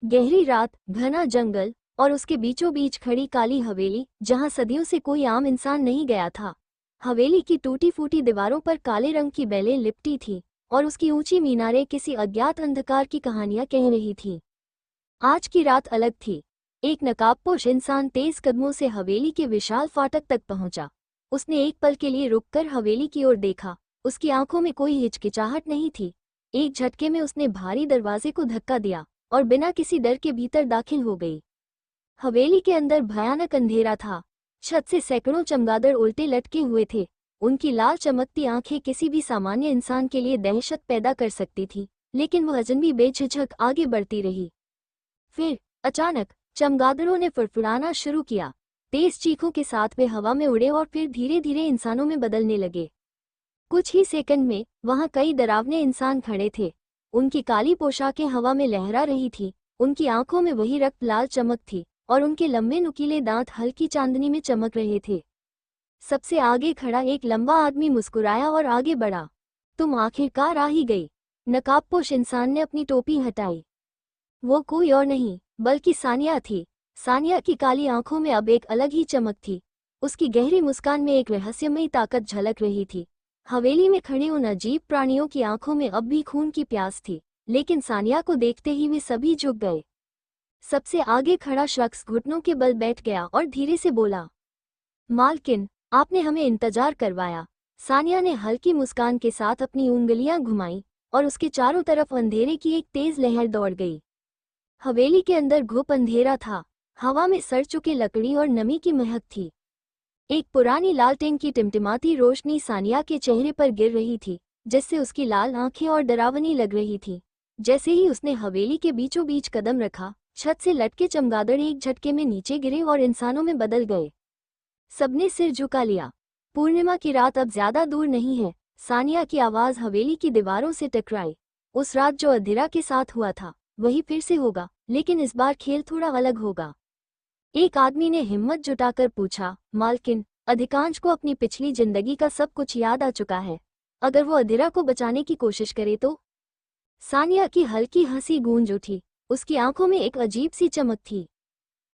गहरी रात, घना जंगल और उसके बीचों बीच खड़ी काली हवेली, जहां सदियों से कोई आम इंसान नहीं गया था। हवेली की टूटी फूटी दीवारों पर काले रंग की बेलें लिपटी थीं और उसकी ऊंची मीनारें किसी अज्ञात अंधकार की कहानियां कह रही थीं। आज की रात अलग थी। एक नकाबपोश इंसान तेज कदमों से हवेली के विशाल फाटक तक पहुंचा। उसने एक पल के लिए रुककर हवेली की ओर देखा। उसकी आंखों में कोई हिचकिचाहट नहीं थी। एक झटके में उसने भारी दरवाजे को धक्का दिया और बिना किसी डर के भीतर दाखिल हो गई। हवेली के अंदर भयानक अंधेरा था। छत से सैकड़ों चमगादड़ उल्टे लटके हुए थे। उनकी लाल चमकती आंखें किसी भी सामान्य इंसान के लिए दहशत पैदा कर सकती थी, लेकिन वह अजनबी बेझिझक आगे बढ़ती रही। फिर अचानक चमगादड़ों ने फड़फड़ाना शुरू किया। तेज चीखों के साथ वे हवा में उड़े और फिर धीरे धीरे इंसानों में बदलने लगे। कुछ ही सेकंड में वहां कई डरावने इंसान खड़े थे। उनकी काली पोशाकें हवा में लहरा रही थीं। उनकी आंखों में वही रक्त लाल चमक थी और उनके लंबे नुकीले दांत हल्की चांदनी में चमक रहे थे। सबसे आगे खड़ा एक लंबा आदमी मुस्कुराया और आगे बढ़ा। तुम आखिरकार आ ही गई। नकाबपोश इंसान ने अपनी टोपी हटाई। वो कोई और नहीं बल्कि सानिया थी। सानिया की काली आंखों में अब एक अलग ही चमक थी। उसकी गहरी मुस्कान में एक रहस्यमयी ताकत झलक रही थी। हवेली में खड़े उन अजीब प्राणियों की आंखों में अब भी खून की प्यास थी, लेकिन सानिया को देखते ही वे सभी झुक गए। सबसे आगे खड़ा शख्स घुटनों के बल बैठ गया और धीरे से बोला, मालकिन, आपने हमें इंतजार करवाया। सानिया ने हल्की मुस्कान के साथ अपनी उंगलियां घुमाई और उसके चारों तरफ अंधेरे की एक तेज लहर दौड़ गई। हवेली के अंदर घुप अंधेरा था। हवा में सड़ चुके लकड़ी और नमी की महक थी। एक पुरानी लालटेन की टिमटिमाती रोशनी सानिया के चेहरे पर गिर रही थी, जिससे उसकी लाल आंखें और डरावनी लग रही थीं। जैसे ही उसने हवेली के बीचों बीच कदम रखा, छत से लटके चमगादड़ एक झटके में नीचे गिरे और इंसानों में बदल गए। सबने सिर झुका लिया। पूर्णिमा की रात अब ज्यादा दूर नहीं है। सानिया की आवाज हवेली की दीवारों से टकराई। उस रात जो अंधेरा के साथ हुआ था, वही फिर से होगा, लेकिन इस बार खेल थोड़ा अलग होगा। एक आदमी ने हिम्मत जुटाकर पूछा, मालकिन, अधिकांश को अपनी पिछली जिंदगी का सब कुछ याद आ चुका है। अगर वो अधीरा को बचाने की कोशिश करे तो? सानिया की हल्की हंसी गूंज उठी। उसकी आंखों में एक अजीब सी चमक थी।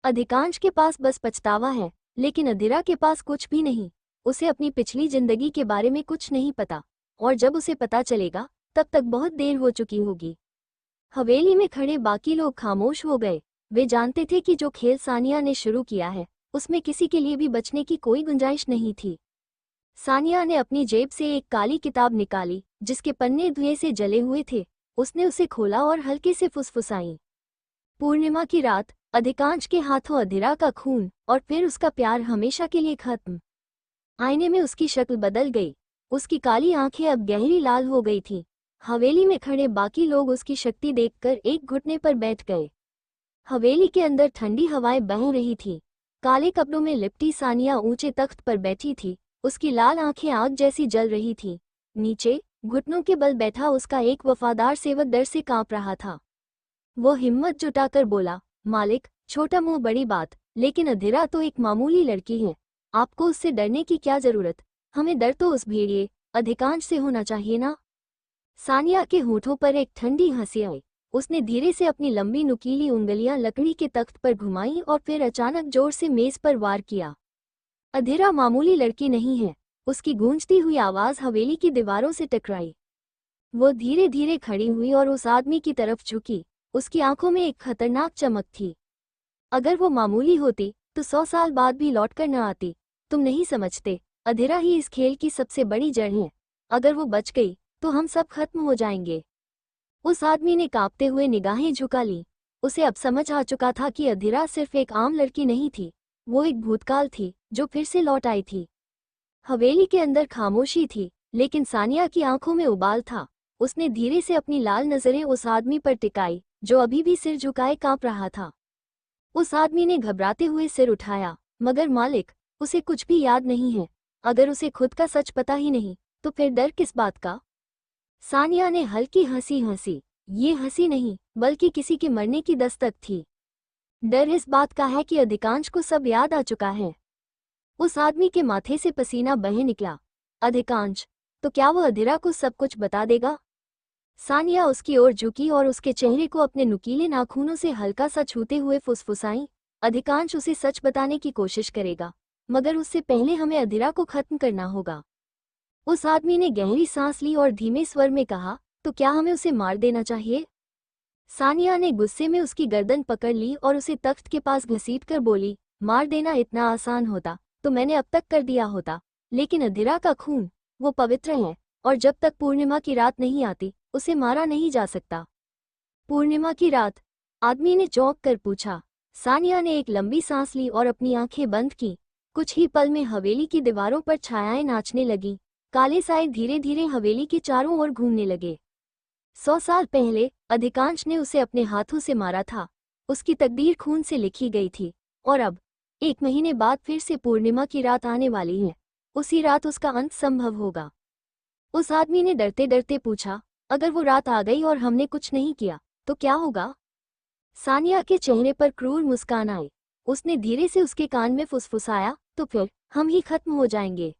अधिकांश के पास बस पछतावा है, लेकिन अधीरा के पास कुछ भी नहीं। उसे अपनी पिछली जिंदगी के बारे में कुछ नहीं पता, और जब उसे पता चलेगा, तब तक बहुत देर हो चुकी होगी। हवेली में खड़े बाकी लोग खामोश हो गए। वे जानते थे कि जो खेल सानिया ने शुरू किया है, उसमें किसी के लिए भी बचने की कोई गुंजाइश नहीं थी। सानिया ने अपनी जेब से एक काली किताब निकाली, जिसके पन्ने धुएं से जले हुए थे। उसने उसे खोला और हल्के से फुसफुसाई, पूर्णिमा की रात, अधिकांश के हाथों अधीरा का खून, और फिर उसका प्यार हमेशा के लिए खत्म। आईने में उसकी शक्ल बदल गई। उसकी काली आंखें अब गहरी लाल हो गई थीं। हवेली में खड़े बाकी लोग उसकी शक्ति देखकर एक घुटने पर बैठ गए। हवेली के अंदर ठंडी हवाएं बह रही थीं। काले कपड़ों में लिपटी सानिया ऊंचे तख्त पर बैठी थी। उसकी लाल आंखें आग जैसी जल रही थीं। नीचे, घुटनों के बल बैठा उसका एक वफादार सेवक डर से कांप रहा था। वो हिम्मत जुटाकर बोला, मालिक, छोटा मुंह बड़ी बात, लेकिन अधीरा तो एक मामूली लड़की है। आपको उससे डरने की क्या जरूरत? हमें डर तो उस भेड़िए अधिकांश से होना चाहिए ना। सानिया के होठों पर एक ठंडी हंसी आई। उसने धीरे से अपनी लंबी नुकीली उंगलियां लकड़ी के तख्त पर घुमाई और फिर अचानक जोर से मेज पर वार किया। अधीरा मामूली लड़की नहीं है। उसकी गूंजती हुई आवाज हवेली की दीवारों से टकराई। वो धीरे धीरे खड़ी हुई और उस आदमी की तरफ झुकी। उसकी आंखों में एक खतरनाक चमक थी। अगर वो मामूली होती तो 100 साल बाद भी लौटकर न आती। तुम नहीं समझते, अधीरा ही इस खेल की सबसे बड़ी जड़ है। अगर वो बच गई तो हम सब खत्म हो जाएंगे। उस आदमी ने कांपते हुए निगाहें झुका ली। उसे अब समझ आ चुका था कि अधीरा सिर्फ एक आम लड़की नहीं थी, वो एक भूतकाल थी जो फिर से लौट आई थी। हवेली के अंदर खामोशी थी, लेकिन सानिया की आंखों में उबाल था। उसने धीरे से अपनी लाल नजरें उस आदमी पर टिकाई, जो अभी भी सिर झुकाए कांप रहा था। उस आदमी ने घबराते हुए सिर उठाया, मगर मालिक, उसे कुछ भी याद नहीं है। अगर उसे खुद का सच पता ही नहीं, तो फिर डर किस बात का? सानिया ने हल्की हंसी हंसी। ये हंसी नहीं, बल्कि किसी के मरने की दस्तक थी। डर इस बात का है कि अधिकांश को सब याद आ चुका है। उस आदमी के माथे से पसीना बह निकला। अधिकांश? तो क्या वो अधीरा को सब कुछ बता देगा? सानिया उसकी ओर झुकी और उसके चेहरे को अपने नुकीले नाखूनों से हल्का सा छूते हुए फुसफुसाई, अधिकांश उसे सच बताने की कोशिश करेगा, मगर उससे पहले हमें अधीरा को खत्म करना होगा। उस आदमी ने गहरी सांस ली और धीमे स्वर में कहा, तो क्या हमें उसे मार देना चाहिए? सानिया ने गुस्से में उसकी गर्दन पकड़ ली और उसे तख्त के पास घसीटकर बोली, मार देना इतना आसान होता तो मैंने अब तक कर दिया होता, लेकिन अधीरा का खून, वो पवित्र है, और जब तक पूर्णिमा की रात नहीं आती उसे मारा नहीं जा सकता। पूर्णिमा की रात? आदमी ने चौंक कर पूछा। सानिया ने एक लंबी सांस ली और अपनी आंखें बंद की। कुछ ही पल में हवेली की दीवारों पर छायाएं नाचने लगीं। काले साए धीरे धीरे हवेली के चारों ओर घूमने लगे। 100 साल पहले अधिकांश ने उसे अपने हाथों से मारा था। उसकी तकदीर खून से लिखी गई थी, और अब 1 महीने बाद फिर से पूर्णिमा की रात आने वाली है। उसी रात उसका अंत संभव होगा। उस आदमी ने डरते डरते पूछा, अगर वो रात आ गई और हमने कुछ नहीं किया तो क्या होगा? सानिया के चेहरे पर क्रूर मुस्कान आई। उसने धीरे से उसके कान में फुसफुसाया, तो फिर हम ही खत्म हो जाएंगे।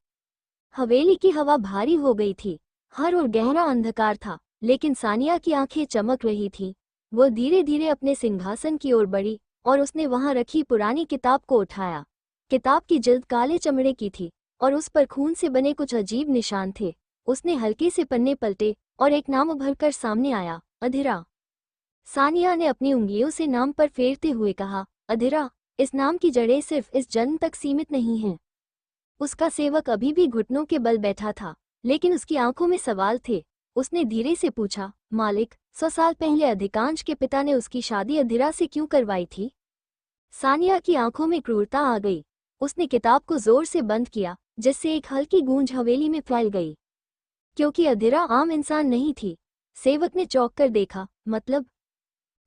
हवेली की हवा भारी हो गई थी। हर ओर गहरा अंधकार था, लेकिन सानिया की आंखें चमक रही थीं। वो धीरे धीरे अपने सिंहासन की ओर बढ़ी और उसने वहां रखी पुरानी किताब को उठाया। किताब की जिल्द काले चमड़े की थी और उस पर खून से बने कुछ अजीब निशान थे। उसने हल्के से पन्ने पलटे और एक नाम उभरकर सामने आया, अधीरा। सानिया ने अपनी उंगलियों से नाम पर फेरते हुए कहा, अधीरा, इस नाम की जड़ें सिर्फ इस जन्म तक सीमित नहीं हैं। उसका सेवक अभी भी घुटनों के बल बैठा था, लेकिन उसकी आंखों में सवाल थे। उसने धीरे से पूछा, मालिक, 100 साल पहले अधिकांश के पिता ने उसकी शादी अधीरा से क्यों करवाई थी? सानिया की आंखों में क्रूरता आ गई। उसने किताब को जोर से बंद किया, जिससे एक हल्की गूंज हवेली में फैल गई। क्योंकि अधीरा आम इंसान नहीं थी। सेवक ने चौंक कर देखा, मतलब?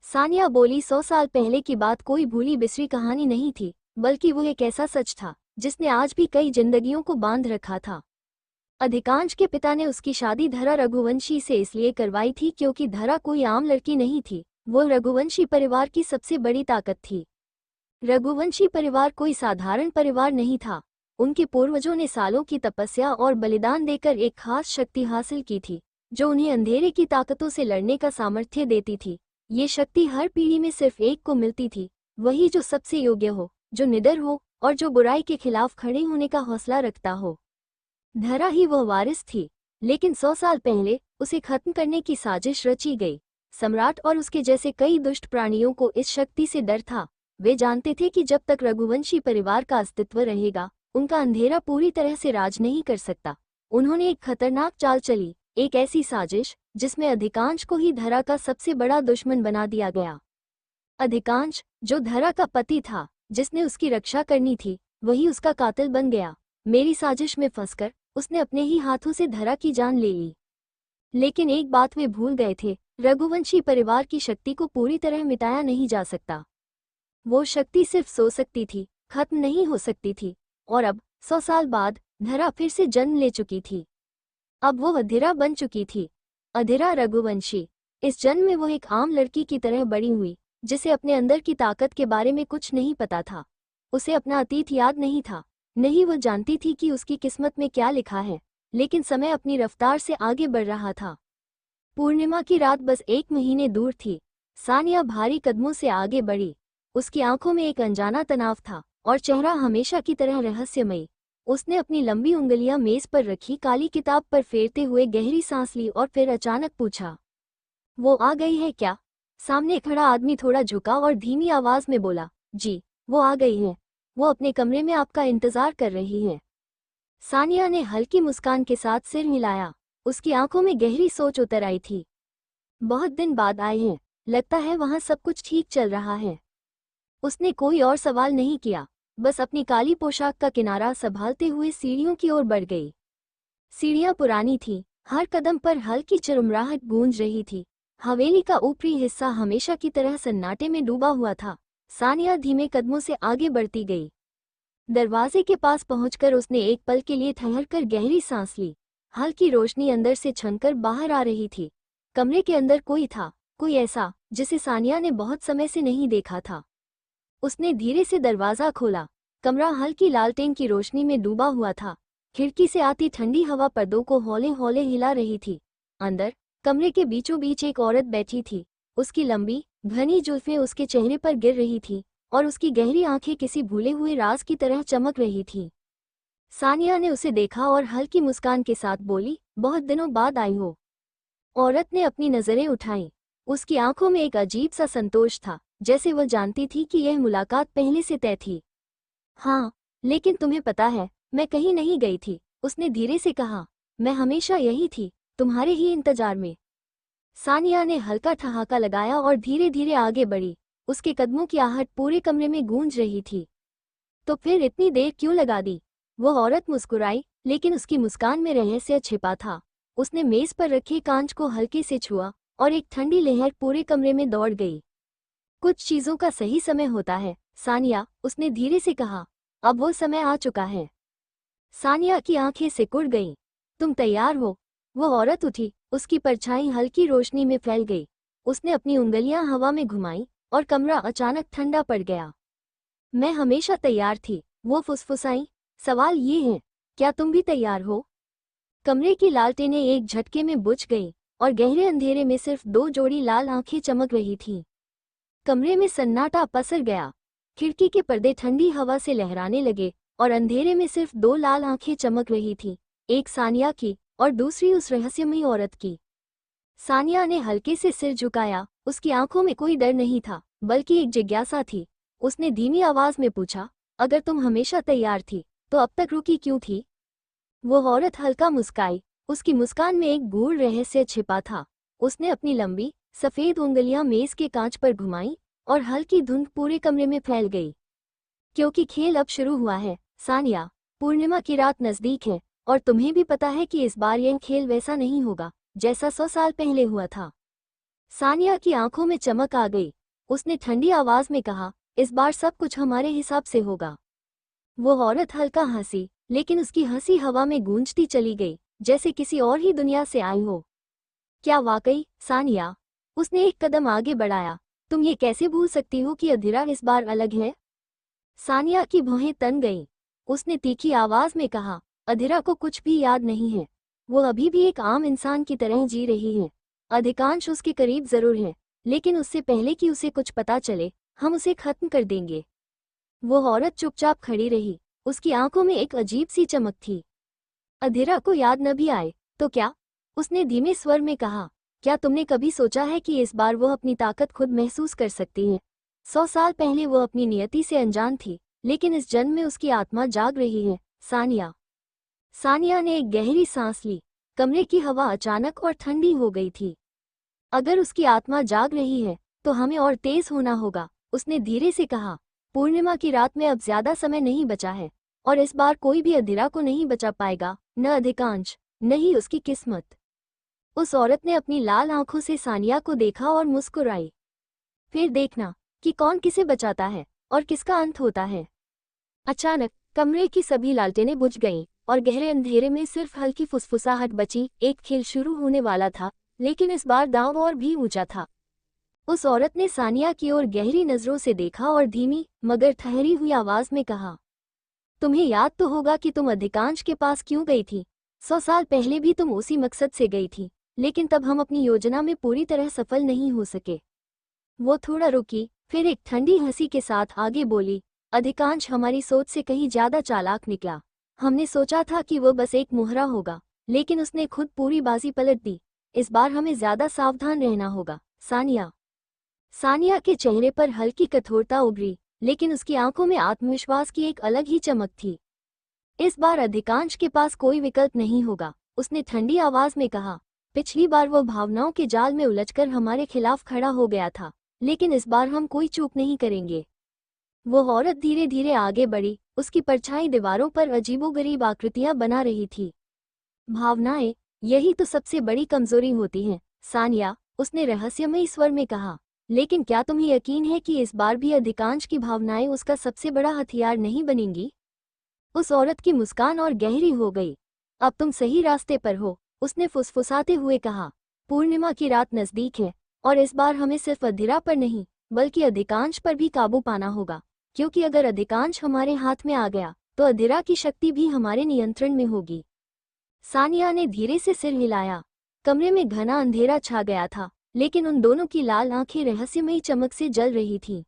सानिया बोली, 100 साल पहले की बात कोई भूली बिसरी कहानी नहीं थी, बल्कि वो एक ऐसा सच था जिसने आज भी कई जिंदगियों को बांध रखा था। अधिकांश के पिता ने उसकी शादी धरा रघुवंशी से इसलिए करवाई थी क्योंकि धरा कोई आम लड़की नहीं थी, वो रघुवंशी परिवार की सबसे बड़ी ताकत थी। रघुवंशी परिवार कोई साधारण परिवार नहीं था। उनके पूर्वजों ने सालों की तपस्या और बलिदान देकर एक खास शक्ति हासिल की थी, जो उन्हें अंधेरे की ताकतों से लड़ने का सामर्थ्य देती थी। ये शक्ति हर पीढ़ी में सिर्फ एक को मिलती थी, वही जो सबसे योग्य हो, जो निडर हो और जो बुराई के खिलाफ खड़े होने का हौसला रखता हो। धरा ही वह वारिस थी, लेकिन 100 साल पहले उसे खत्म करने की साजिश रची गई। सम्राट और उसके जैसे कई दुष्ट प्राणियों को इस शक्ति से डर था। वे जानते थे कि जब तक रघुवंशी परिवार का अस्तित्व रहेगा, उनका अंधेरा पूरी तरह से राज नहीं कर सकता। उन्होंने एक खतरनाक चाल चली, एक ऐसी साजिश जिसमें अधिकांश को ही धरा का सबसे बड़ा दुश्मन बना दिया गया। अधिकांश, जो धरा का पति था, जिसने उसकी रक्षा करनी थी, वही उसका कातिल बन गया। मेरी साजिश में फंसकर उसने अपने ही हाथों से धरा की जान ले ली। लेकिन एक बात वे भूल गए थे, रघुवंशी परिवार की शक्ति को पूरी तरह मिटाया नहीं जा सकता। वो शक्ति सिर्फ सो सकती थी, खत्म नहीं हो सकती थी। और अब 100 साल बाद धरा फिर से जन्म ले चुकी थी। अब वो अधीरा बन चुकी थी, अधीरा रघुवंशी। इस जन्म में वो एक आम लड़की की तरह बड़ी हुई, जिसे अपने अंदर की ताकत के बारे में कुछ नहीं पता था। उसे अपना अतीत याद नहीं था, नहीं वो जानती थी कि उसकी किस्मत में क्या लिखा है, लेकिन समय अपनी रफ्तार से आगे बढ़ रहा था। पूर्णिमा की रात बस 1 महीने दूर थी। सानिया भारी कदमों से आगे बढ़ी। उसकी आंखों में एक अनजाना तनाव था और चेहरा हमेशा की तरह रहस्यमयी। उसने अपनी लंबी उंगलियां मेज पर रखी काली किताब पर फेरते हुए गहरी सांस ली और फिर अचानक पूछा, वो आ गई है क्या? सामने खड़ा आदमी थोड़ा झुका और धीमी आवाज में बोला, जी, वो आ गई है। वो अपने कमरे में आपका इंतजार कर रही है। सानिया ने हल्की मुस्कान के साथ सिर हिलाया। उसकी आंखों में गहरी सोच उतर आई थी। बहुत दिन बाद आए हैं, लगता है वहां सब कुछ ठीक चल रहा है। उसने कोई और सवाल नहीं किया, बस अपनी काली पोशाक का किनारा संभालते हुए सीढ़ियों की ओर बढ़ गई। सीढ़ियां पुरानी थीं, हर कदम पर हल्की चिरमुराहट गूंज रही थी। हवेली का ऊपरी हिस्सा हमेशा की तरह सन्नाटे में डूबा हुआ था। सानिया धीमे कदमों से आगे बढ़ती गई। दरवाजे के पास पहुंचकर उसने एक पल के लिए ठहरकर गहरी सांस ली। हल्की रोशनी अंदर से छनकर बाहर आ रही थी। कमरे के अंदर कोई था, कोई ऐसा जिसे सानिया ने बहुत समय से नहीं देखा था। उसने धीरे से दरवाजा खोला। कमरा हल्की लालटेन की रोशनी में डूबा हुआ था। खिड़की से आती ठंडी हवा पर्दों को हौले हौले हिला रही थी। अंदर कमरे के बीचों बीच एक औरत बैठी थी। उसकी लंबी घनी जुल्फें उसके चेहरे पर गिर रही थी और उसकी गहरी आंखें किसी भूले हुए राज की तरह चमक रही थी। सानिया ने उसे देखा और हल्की मुस्कान के साथ बोली, बहुत दिनों बाद आई हो। औरत ने अपनी नजरें उठाईं। उसकी आंखों में एक अजीब सा संतोष था, जैसे वह जानती थी कि यह मुलाकात पहले से तय थी। हाँ, लेकिन तुम्हें पता है, मैं कहीं नहीं गई थी, उसने धीरे से कहा। मैं हमेशा यही थी, तुम्हारे ही इंतजार में। सानिया ने हल्का ठहाका लगाया और धीरे धीरे आगे बढ़ी। उसके कदमों की आहट पूरे कमरे में गूंज रही थी। तो फिर इतनी देर क्यों लगा दी? वह औरत मुस्कुराई, लेकिन उसकी मुस्कान में रहस्य छिपा था। उसने मेज पर रखे कांच को हल्के से छुआ और एक ठंडी लहर पूरे कमरे में दौड़ गई। कुछ चीजों का सही समय होता है, सानिया, उसने धीरे से कहा। अब वो समय आ चुका है। सानिया की आंखें सिकुड़ गईं। तुम तैयार हो? वो औरत उठी, उसकी परछाई हल्की रोशनी में फैल गई। उसने अपनी उंगलियां हवा में घुमाई और कमरा अचानक ठंडा पड़ गया। मैं हमेशा तैयार थी, वो फुसफुसाई। सवाल ये है, क्या तुम भी तैयार हो? कमरे की लालटेनें एक झटके में बुझ गईं और गहरे अंधेरे में सिर्फ दो जोड़ी लाल आंखें चमक रही थीं। कमरे में सन्नाटा पसर गया। खिड़की के पर्दे ठंडी हवा से लहराने लगे और अंधेरे में सिर्फ दो लाल आंखें चमक रही थीं, एक सानिया की और दूसरी उस रहस्यमयी औरत की। सानिया ने हल्के से सिर झुकाया। उसकी आंखों में कोई डर नहीं था, बल्कि एक जिज्ञासा थी। उसने धीमी आवाज में पूछा, अगर तुम हमेशा तैयार थी, तो अब तक रुकी क्यों थी? वो औरत हल्का मुस्काई। उसकी मुस्कान में एक गूढ़ रहस्य छिपा था। उसने अपनी लंबी सफेद उंगलियां मेज के कांच पर घुमाई और हल्की धुंध पूरे कमरे में फैल गई। क्योंकि खेल अब शुरू हुआ है, सानिया। पूर्णिमा की रात नजदीक है और तुम्हें भी पता है कि इस बार यह खेल वैसा नहीं होगा जैसा 100 साल पहले हुआ था। सानिया की आंखों में चमक आ गई। उसने ठंडी आवाज में कहा, इस बार सब कुछ हमारे हिसाब से होगा। वो औरत हल्का हंसी, लेकिन उसकी हंसी हवा में गूंजती चली गई, जैसे किसी और ही दुनिया से आई हो। क्या वाकई, सानिया? उसने एक कदम आगे बढ़ाया। तुम ये कैसे भूल सकती हो कि अधीरा इस बार अलग है? सानिया की भौहें तन गईं। उसने तीखी आवाज में कहा, अधीरा को कुछ भी याद नहीं है। वो अभी भी एक आम इंसान की तरह जी रही है। अधिकांश उसके करीब जरूर है, लेकिन उससे पहले कि उसे कुछ पता चले, हम उसे खत्म कर देंगे। वो औरत चुपचाप खड़ी रही। उसकी आंखों में एक अजीब सी चमक थी। अधीरा को याद न भी आए तो क्या? उसने धीमे स्वर में कहा, क्या तुमने कभी सोचा है कि इस बार वो अपनी ताकत खुद महसूस कर सकती है? 100 साल पहले वो अपनी नियति से अनजान थी, लेकिन इस जन्म में उसकी आत्मा जाग रही है, सानिया। सानिया ने एक गहरी सांस ली। कमरे की हवा अचानक और ठंडी हो गई थी। अगर उसकी आत्मा जाग रही है, तो हमें और तेज होना होगा, उसने धीरे से कहा। पूर्णिमा की रात में अब ज्यादा समय नहीं बचा है, और इस बार कोई भी अधीरा को नहीं बचा पाएगा, न अधिकांश, न ही उसकी किस्मत। उस औरत ने अपनी लाल आंखों से सानिया को देखा और मुस्कुराई। फिर देखना कि कौन किसे बचाता है और किसका अंत होता है। अचानक कमरे की सभी लालटेनें बुझ गईं और गहरे अंधेरे में सिर्फ हल्की फुसफुसाहट बची। एक खेल शुरू होने वाला था, लेकिन इस बार दांव और भी ऊंचा था। उस औरत ने सानिया की ओर गहरी नजरों से देखा और धीमी मगर ठहरी हुई आवाज में कहा, तुम्हें याद तो होगा कि तुम अधिकांश के पास क्यों गई थी? 100 साल पहले भी तुम उसी मकसद से गई थी, लेकिन तब हम अपनी योजना में पूरी तरह सफल नहीं हो सके। वो थोड़ा रुकी, फिर एक ठंडी हंसी के साथ आगे बोली, अधिकांश हमारी सोच से कहीं ज्यादा चालाक निकला। हमने सोचा था कि वो बस एक मुहरा होगा, लेकिन उसने खुद पूरी बाजी पलट दी। इस बार हमें ज्यादा सावधान रहना होगा, सानिया। सानिया के चेहरे पर हल्की कठोरता उभरी, लेकिन उसकी आंखों में आत्मविश्वास की एक अलग ही चमक थी। इस बार अधिकांश के पास कोई विकल्प नहीं होगा, उसने ठंडी आवाज में कहा। पिछली बार वो भावनाओं के जाल में उलझकर हमारे खिलाफ खड़ा हो गया था, लेकिन इस बार हम कोई चूक नहीं करेंगे। वो औरत धीरे धीरे आगे बढ़ी। उसकी परछाई दीवारों पर अजीबोगरीब आकृतियां बना रही थी। भावनाएं, यही तो सबसे बड़ी कमजोरी होती हैं, सानिया, उसने रहस्यमयी स्वर में कहा। लेकिन क्या तुम्हें यकीन है कि इस बार भी अधिकांश की भावनाएं उसका सबसे बड़ा हथियार नहीं बनेंगी? उस औरत की मुस्कान और गहरी हो गई। अब तुम सही रास्ते पर हो, उसने फुसफुसाते हुए कहा। पूर्णिमा की रात नजदीक है, और इस बार हमें सिर्फ अधीरा पर नहीं, बल्कि अधिकांश पर भी काबू पाना होगा, क्योंकि अगर अधिकांश हमारे हाथ में आ गया, तो अधीरा की शक्ति भी हमारे नियंत्रण में होगी। सानिया ने धीरे से सिर हिलाया। कमरे में घना अंधेरा छा गया था, लेकिन उन दोनों की लाल आंखें रहस्यमयी चमक से जल रही थीं।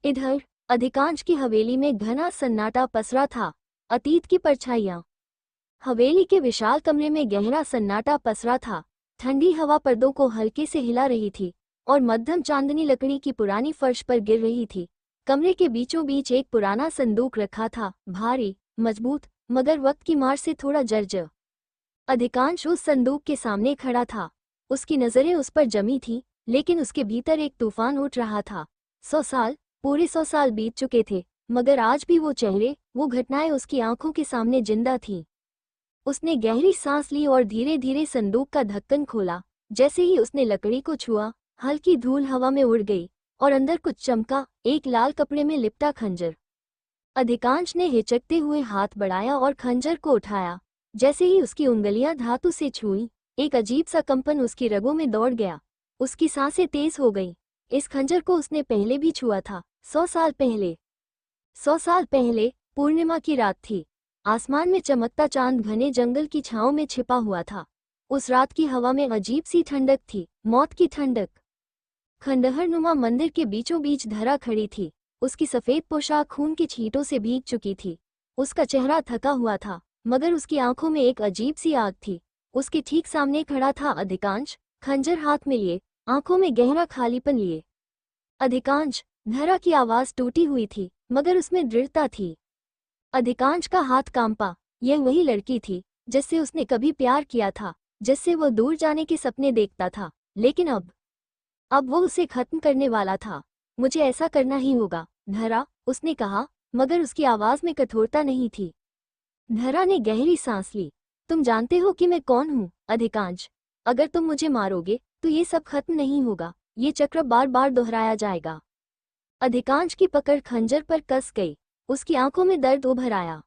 इधर अधिकांश की हवेली में घना सन्नाटा पसरा था, अतीत की परछाइयां। हवेली के विशाल कमरे में गहरा सन्नाटा पसरा था। ठंडी हवा पर्दों को हल्के से हिला रही थी और मध्यम चांदनी लकड़ी की पुरानी फर्श पर गिर रही थी। कमरे के बीचों बीच एक पुराना संदूक रखा था, भारी, मजबूत, मगर वक्त की मार से थोड़ा जर्जर। अधिकांश उस संदूक के सामने खड़ा था। उसकी नजरें उस पर जमी थीं, लेकिन उसके भीतर एक तूफान उठ रहा था। 100 साल, पूरे 100 साल बीत चुके थे, मगर आज भी वो चेहरे, वो घटनाएं उसकी आंखों के सामने जिंदा थीं। उसने गहरी सांस ली और धीरे धीरे संदूक का ढक्कन खोला। जैसे ही उसने लकड़ी को छुआ, हल्की धूल हवा में उड़ गई और अंदर कुछ चमका, एक लाल कपड़े में लिपटा खंजर। अधिकांश ने हिचकते हुए हाथ बढ़ाया और खंजर को उठाया। जैसे ही उसकी उंगलियां धातु से छुईं, एक अजीब सा कंपन उसकी रगों में दौड़ गया। उसकी सांसें तेज हो गईं। इस खंजर को उसने पहले भी छुआ था, 100 साल पहले। 100 साल पहले पूर्णिमा की रात थी। आसमान में चमकता चांद घने जंगल की छांव में छिपा हुआ था। उस रात की हवा में अजीब सी ठंडक थी, मौत की ठंडक। खंडहरनुमा मंदिर के बीचों बीच धरा खड़ी थी। उसकी सफेद पोशाक खून की छींटों से भीग चुकी थी। उसका चेहरा थका हुआ था, मगर उसकी आंखों में एक अजीब सी आग थी। उसके ठीक सामने खड़ा था अधिकांश, खंजर हाथ में लिए, आंखों में गहरा खालीपन लिए। अधिकांश, धरा की आवाज टूटी हुई थी, मगर उसमें दृढ़ता थी। अधिकांश का हाथ कांपा। यह वही लड़की थी जिससे उसने कभी प्यार किया था, जिससे वो दूर जाने के सपने देखता था, लेकिन अब वो उसे खत्म करने वाला था। मुझे ऐसा करना ही होगा, धरा, उसने कहा, मगर उसकी आवाज में कठोरता नहीं थी। धरा ने गहरी सांस ली। तुम जानते हो कि मैं कौन हूँ, अधिकांश। अगर तुम मुझे मारोगे तो ये सब खत्म नहीं होगा, ये चक्र बार बार दोहराया जाएगा। अधिकांश की पकड़ खंजर पर कस गई। उसकी आंखों में दर्द उभर आया।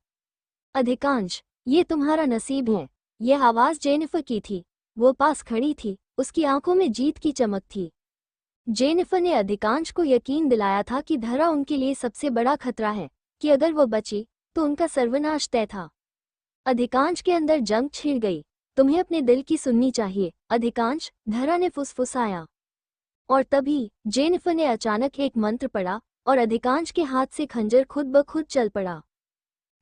अधिकांश, ये तुम्हारा नसीब है। यह आवाज जेनिफर की थी। वो पास खड़ी थी, उसकी आंखों में जीत की चमक थी। जेनिफर ने अधिकांश को यकीन दिलाया था कि धरा उनके लिए सबसे बड़ा खतरा है, कि अगर वो बची तो उनका सर्वनाश तय था। अधिकांश के अंदर जंग छिड़ गई। तुम्हें अपने दिल की सुननी चाहिए, अधिकांश, धरा ने फुसफुसाया। और तभी जेनिफर ने अचानक एक मंत्र पढ़ा और अधिकांश के हाथ से खंजर खुद ब खुद चल पड़ा।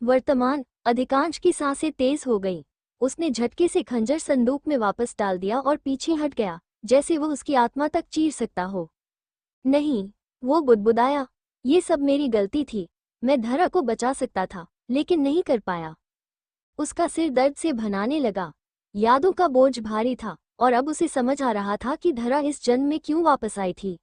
वर्तमान, अधिकांश की सांसें तेज हो गईं। उसने झटके से खंजर संदूक में वापस डाल दिया और पीछे हट गया, जैसे वो उसकी आत्मा तक चीर सकता हो। नहीं, वो बुदबुदाया, ये सब मेरी गलती थी। मैं धरा को बचा सकता था, लेकिन नहीं कर पाया। उसका सिर दर्द से भनाने लगा। यादों का बोझ भारी था और अब उसे समझ आ रहा था कि धरा इस जन्म में क्यों वापस आई थी।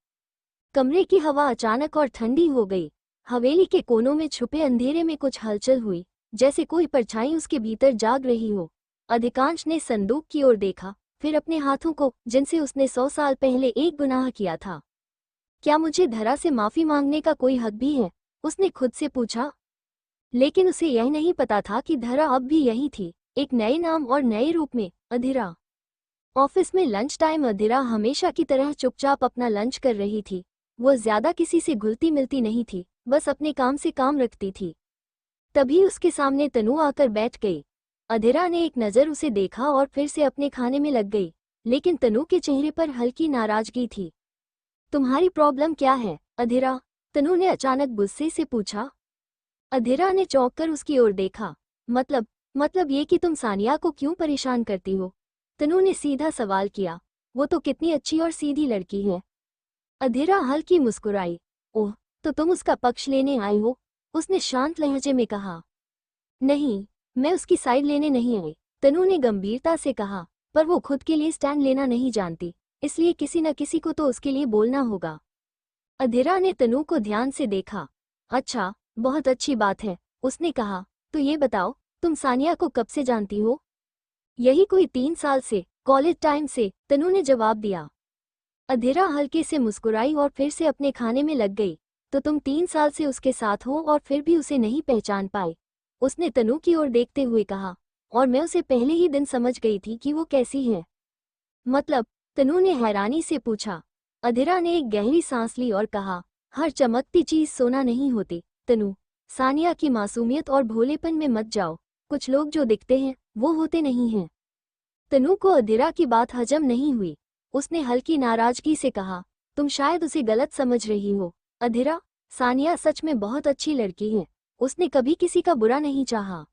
कमरे की हवा अचानक और ठंडी हो गई। हवेली के कोनों में छुपे अंधेरे में कुछ हलचल हुई, जैसे कोई परछाई उसके भीतर जाग रही हो। अधिकांश ने संदूक की ओर देखा, फिर अपने हाथों को, जिनसे उसने 100 साल पहले एक गुनाह किया था। क्या मुझे धरा से माफी मांगने का कोई हक भी है, उसने खुद से पूछा। लेकिन उसे यह नहीं पता था कि धरा अब भी यही थी, एक नए नाम और नए रूप में, अधीरा। ऑफिस में लंच टाइम अधीरा हमेशा की तरह चुपचाप अपना लंच कर रही थी। वो ज्यादा किसी से घुलती मिलती नहीं थी, बस अपने काम से काम रखती थी। तभी उसके सामने तनु आकर बैठ गई। अधीरा ने एक नज़र उसे देखा और फिर से अपने खाने में लग गई, लेकिन तनु के चेहरे पर हल्की नाराजगी थी। तुम्हारी प्रॉब्लम क्या है, अधीरा? तनु ने अचानक गुस्से से पूछा। अधीरा ने चौंक कर उसकी ओर देखा। मतलब ये कि तुम सानिया को क्यों परेशान करती हो? तनु ने सीधा सवाल किया। वो तो कितनी अच्छी और सीधी लड़की है। अधीरा हल्की मुस्कुराई। ओह, तो तुम उसका पक्ष लेने आई हो? उसने शांत लहजे में कहा। नहीं, मैं उसकी साइड लेने नहीं आई, तनु ने गंभीरता से कहा। पर वो खुद के लिए स्टैंड लेना नहीं जानती, इसलिए किसी न किसी को तो उसके लिए बोलना होगा। अधीरा ने तनु को ध्यान से देखा। अच्छा, बहुत अच्छी बात है, उसने कहा। तो ये बताओ, तुम सानिया को कब से जानती हो? यही कोई 3 साल से, कॉलेज टाइम से, तनु ने जवाब दिया। अधीरा हल्के से मुस्कुराई और फिर से अपने खाने में लग गई। तो तुम 3 साल से उसके साथ हो और फिर भी उसे नहीं पहचान पाई, उसने तनु की ओर देखते हुए कहा। और मैं उसे पहले ही दिन समझ गई थी कि वो कैसी है। मतलब? तनु ने हैरानी से पूछा। अधीरा ने एक गहरी सांस ली और कहा, हर चमकती चीज सोना नहीं होती, तनु। सानिया की मासूमियत और भोलेपन में मत जाओ। कुछ लोग जो दिखते हैं, वो होते नहीं हैं। तनु को अधीरा की बात हजम नहीं हुई। उसने हल्की नाराजगी से कहा, तुम शायद उसे गलत समझ रही हो। अधीरा, सानिया सच में बहुत अच्छी लड़की है। उसने कभी किसी का बुरा नहीं चाहा।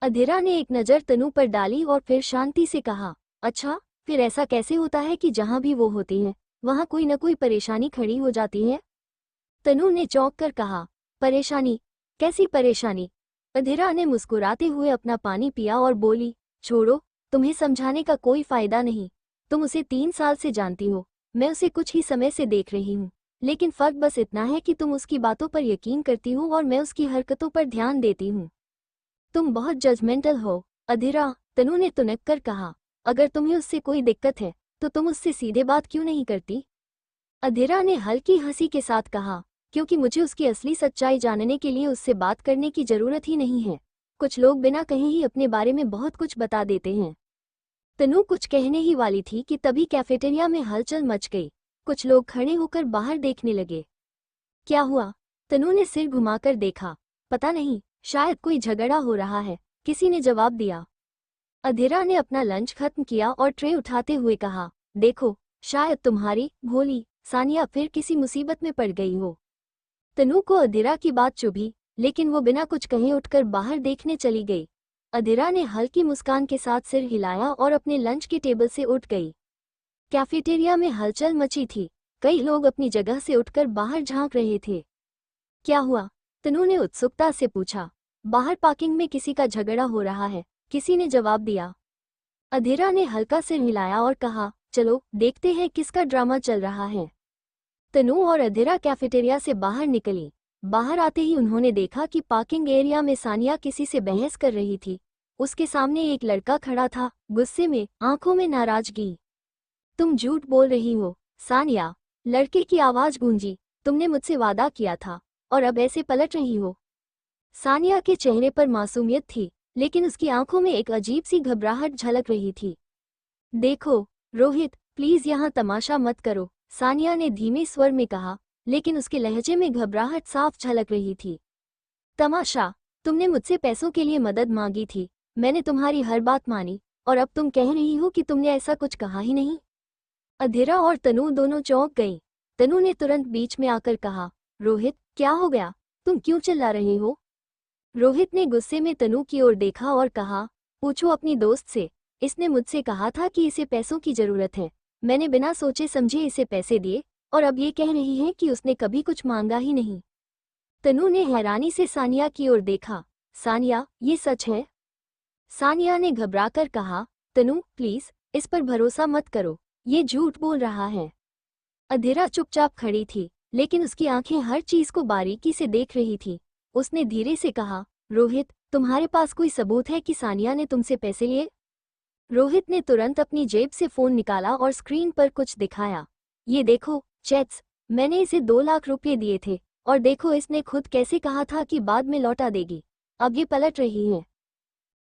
अधीरा ने एक नज़र तनु पर डाली और फिर शांति से कहा, अच्छा, फिर ऐसा कैसे होता है कि जहाँ भी वो होती है वहाँ कोई न कोई परेशानी खड़ी हो जाती है? तनु ने चौंक कर कहा, परेशानी? कैसी परेशानी? अधीरा ने मुस्कुराते हुए अपना पानी पिया और बोली, छोड़ो, तुम्हें समझाने का कोई फायदा नहीं। तुम उसे 3 साल से जानती हो, मैं उसे कुछ ही समय से देख रही हूँ, लेकिन फर्क बस इतना है कि तुम उसकी बातों पर यकीन करती हो और मैं उसकी हरकतों पर ध्यान देती हूँ। तुम बहुत जजमेंटल हो, अधीरा, तनु ने तुनक कर कहा। अगर तुम्हें उससे कोई दिक्कत है तो तुम उससे सीधे बात क्यों नहीं करती? अधीरा ने हल्की हंसी के साथ कहा, क्योंकि मुझे उसकी असली सच्चाई जानने के लिए उससे बात करने की जरूरत ही नहीं है। कुछ लोग बिना कहे ही अपने बारे में बहुत कुछ बता देते हैं। तनु कुछ कहने ही वाली थी कि तभी कैफेटेरिया में हलचल मच गई। कुछ लोग खड़े होकर बाहर देखने लगे। क्या हुआ? तनु ने सिर घुमाकर देखा। पता नहीं, शायद कोई झगड़ा हो रहा है, किसी ने जवाब दिया। अधीरा ने अपना लंच खत्म किया और ट्रे उठाते हुए कहा, देखो, शायद तुम्हारी भोली सानिया फिर किसी मुसीबत में पड़ गई हो। तनु को अधीरा की बात चुभी, लेकिन वो बिना कुछ कहे उठकर बाहर देखने चली गई। अधीरा ने हल्की मुस्कान के साथ सिर हिलाया और अपने लंच के टेबल से उठ गई। कैफेटेरिया में हलचल मची थी। कई लोग अपनी जगह से उठकर बाहर झांक रहे थे। क्या हुआ? तनु ने उत्सुकता से पूछा। बाहर पार्किंग में किसी का झगड़ा हो रहा है, किसी ने जवाब दिया। अधीरा ने हल्का सिर हिलाया और कहा, चलो देखते हैं किसका ड्रामा चल रहा है। तनु और अधीरा कैफेटेरिया से बाहर निकली। बाहर आते ही उन्होंने देखा कि पार्किंग एरिया में सानिया किसी से बहस कर रही थी। उसके सामने एक लड़का खड़ा था, गुस्से में, आंखों में नाराजगी। तुम झूठ बोल रही हो, सानिया, लड़के की आवाज गूंजी। तुमने मुझसे वादा किया था और अब ऐसे पलट रही हो। सानिया के चेहरे पर मासूमियत थी, लेकिन उसकी आंखों में एक अजीब सी घबराहट झलक रही थी। देखो रोहित, प्लीज यहाँ तमाशा मत करो, सानिया ने धीमे स्वर में कहा, लेकिन उसके लहजे में घबराहट साफ झलक रही थी। तमाशा? तुमने मुझसे पैसों के लिए मदद मांगी थी, मैंने तुम्हारी हर बात मानी, और अब तुम कह रही हो कि तुमने ऐसा कुछ कहा ही नहीं। अधीरा और तनु दोनों चौंक गई। तनु ने तुरंत बीच में आकर कहा, रोहित, क्या हो गया? तुम क्यों चिल्ला रहे हो? रोहित ने गुस्से में तनु की ओर देखा और कहा, पूछो अपनी दोस्त से, इसने मुझसे कहा था कि इसे पैसों की जरूरत है। मैंने बिना सोचे समझे इसे पैसे दिए, और अब ये कह रही है कि उसने कभी कुछ मांगा ही नहीं। तनु ने हैरानी से सानिया की ओर देखा। सानिया, ये सच है? सानिया ने घबराकर कहा, तनु प्लीज, इस पर भरोसा मत करो, ये झूठ बोल रहा है। अधीरा चुपचाप खड़ी थी, लेकिन उसकी आंखें हर चीज को बारीकी से देख रही थी। उसने धीरे से कहा, रोहित, तुम्हारे पास कोई सबूत है कि सानिया ने तुमसे पैसे लिए? रोहित ने तुरंत अपनी जेब से फोन निकाला और स्क्रीन पर कुछ दिखाया। ये देखो, चेक्स, मैंने इसे 2 लाख रुपए दिए थे, और देखो इसने खुद कैसे कहा था कि बाद में लौटा देगी। अब ये पलट रही है।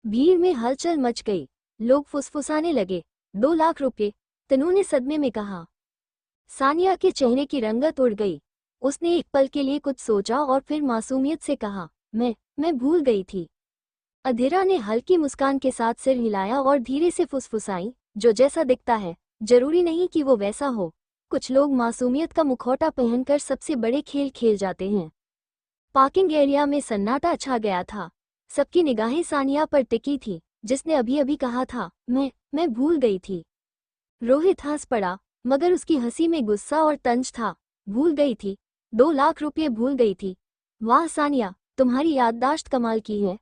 भीड़ में हलचल मच गई। लोग फुसफुसाने लगे। 2 लाख रुपए? तनु ने सदमे में कहा। सानिया के चेहरे की रंगत उड़ गई। उसने एक पल के लिए कुछ सोचा और फिर मासूमियत से कहा, मैं भूल गई थी। अधीरा ने हल्की मुस्कान के साथ सिर हिलाया और धीरे से फुसफुसाई, जो जैसा दिखता है जरूरी नहीं कि वो वैसा हो। कुछ लोग मासूमियत का मुखौटा पहनकर सबसे बड़े खेल खेल जाते हैं। पार्किंग एरिया में सन्नाटा छा गया था। सबकी निगाहें सानिया पर टिकी थी, जिसने अभी अभी कहा था, मैं भूल गई थी। रोहित हंस पड़ा, मगर उसकी हंसी में गुस्सा और तंज था। भूल गई थी? 2 लाख रुपये भूल गई थी? वाह सानिया, तुम्हारी याददाश्त कमाल की है।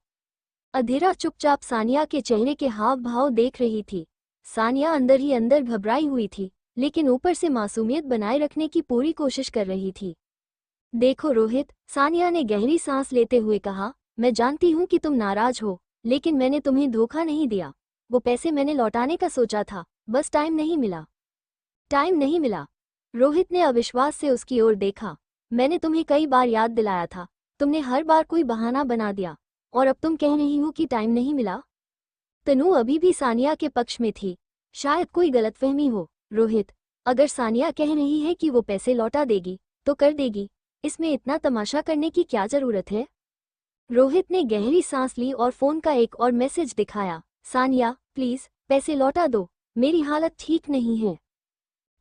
अधीरा चुपचाप सानिया के चेहरे के हाव भाव देख रही थी। सानिया अंदर ही अंदर घबराई हुई थी, लेकिन ऊपर से मासूमियत बनाए रखने की पूरी कोशिश कर रही थी। देखो रोहित, सानिया ने गहरी सांस लेते हुए कहा, मैं जानती हूँ कि तुम नाराज हो, लेकिन मैंने तुम्हें धोखा नहीं दिया। वो पैसे मैंने लौटाने का सोचा था, बस टाइम नहीं मिला। टाइम नहीं मिला? रोहित ने अविश्वास से उसकी ओर देखा। मैंने तुम्हें कई बार याद दिलाया था, तुमने हर बार कोई बहाना बना दिया, और अब तुम कह रही हो कि टाइम नहीं मिला। तनु अभी भी सानिया के पक्ष में थी। शायद कोई गलतफहमी हो। रोहित, अगर सानिया कह रही है कि वो पैसे लौटा देगी, तो कर देगी। इसमें इतना तमाशा करने की क्या जरूरत है? रोहित ने गहरी सांस ली और फोन का एक और मैसेज दिखाया, सानिया प्लीज, पैसे लौटा दो, मेरी हालत ठीक नहीं है।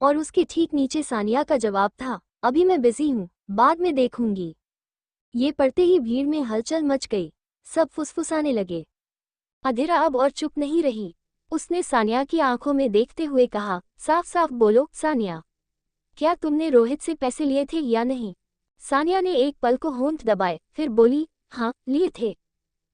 और उसके ठीक नीचे सानिया का जवाब था, अभी मैं बिजी हूँ, बाद में देखूंगी। ये पढ़ते ही भीड़ में हलचल मच गई, सब फुसफुसाने लगे। अधीरा अब और चुप नहीं रही। उसने सानिया की आंखों में देखते हुए कहा, साफ साफ बोलो सानिया, क्या तुमने रोहित से पैसे लिए थे या नहीं? सानिया ने एक पल को होंठ दबाए, फिर बोली, हाँ लिए थे,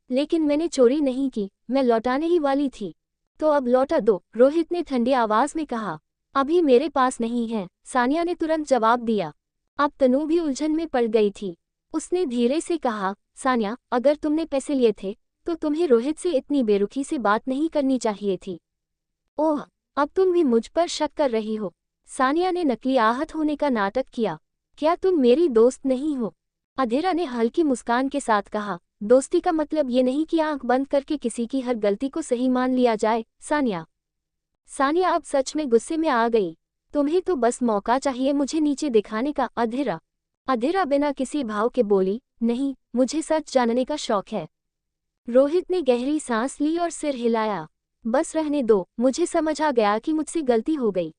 लेकिन मैंने चोरी नहीं की, मैं लौटाने ही वाली थी। तो अब लौटा दो, रोहित ने ठंडी आवाज में कहा। अभी मेरे पास नहीं है, सानिया ने तुरंत जवाब दिया। अब तनु भी उलझन में पड़ गई थी। उसने धीरे से कहा, सानिया, अगर तुमने पैसे लिए थे तो तुम्हें रोहित से इतनी बेरुखी से बात नहीं करनी चाहिए थी। ओह, अब तुम भी मुझ पर शक कर रही हो। सानिया ने नकली आहत होने का नाटक किया। क्या तुम मेरी दोस्त नहीं हो? अधीरा ने हल्की मुस्कान के साथ कहा, दोस्ती का मतलब ये नहीं कि आंख बंद करके किसी की हर गलती को सही मान लिया जाए। सानिया सानिया अब सच में गुस्से में आ गई। तुम्हें तो बस मौका चाहिए मुझे नीचे दिखाने का। अधीरा बिना किसी भाव के बोली, नहीं, मुझे सच जानने का शौक है। रोहित ने गहरी सांस ली और सिर हिलाया। बस रहने दो, मुझे समझ आ गया कि मुझसे गलती हो गई।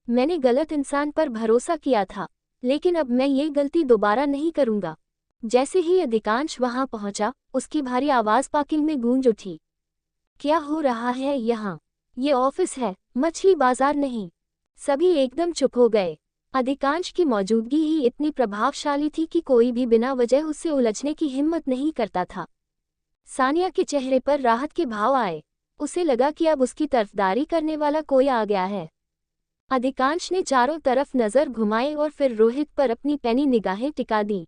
मैंने गलत इंसान पर भरोसा किया था, लेकिन अब मैं ये गलती दोबारा नहीं करूंगा। जैसे ही अधिकांश वहां पहुंचा, उसकी भारी आवाज पार्किंग में गूंज उठी। क्या हो रहा है यहाँ? ये ऑफिस है, मछली बाजार नहीं। सभी एकदम चुप हो गए। अधिकांश की मौजूदगी ही इतनी प्रभावशाली थी कि कोई भी बिना वजह उससे उलझने की हिम्मत नहीं करता था। सानिया के चेहरे पर राहत के भाव आए। उसे लगा कि अब उसकी तरफदारी करने वाला कोई आ गया है। अधिकांश ने चारों तरफ नजर घुमाई और फिर रोहित पर अपनी पैनी निगाहें टिका दी।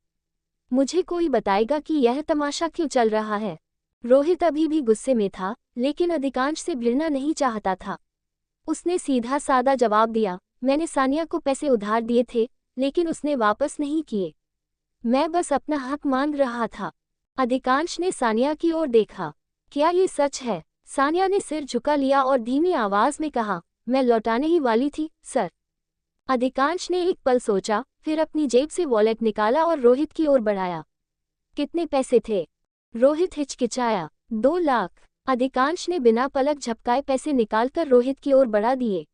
मुझे कोई बताएगा कि यह तमाशा क्यों चल रहा है? रोहित अभी भी गुस्से में था, लेकिन अधिकांश से भिड़ना नहीं चाहता था। उसने सीधा सादा जवाब दिया, मैंने सानिया को पैसे उधार दिए थे, लेकिन उसने वापस नहीं किए। मैं बस अपना हक मांग रहा था। अधिकांश ने सानिया की ओर देखा। क्या ये सच है? सानिया ने सिर झुका लिया और धीमी आवाज में कहा, मैं लौटाने ही वाली थी, सर। अधिकांश ने एक पल सोचा, फिर अपनी जेब से वॉलेट निकाला और रोहित की ओर बढ़ाया। कितने पैसे थे? रोहित हिचकिचाया। 2 लाख। अधिकांश ने बिना पलक झपकाए पैसे निकालकर रोहित की ओर बढ़ा दिए।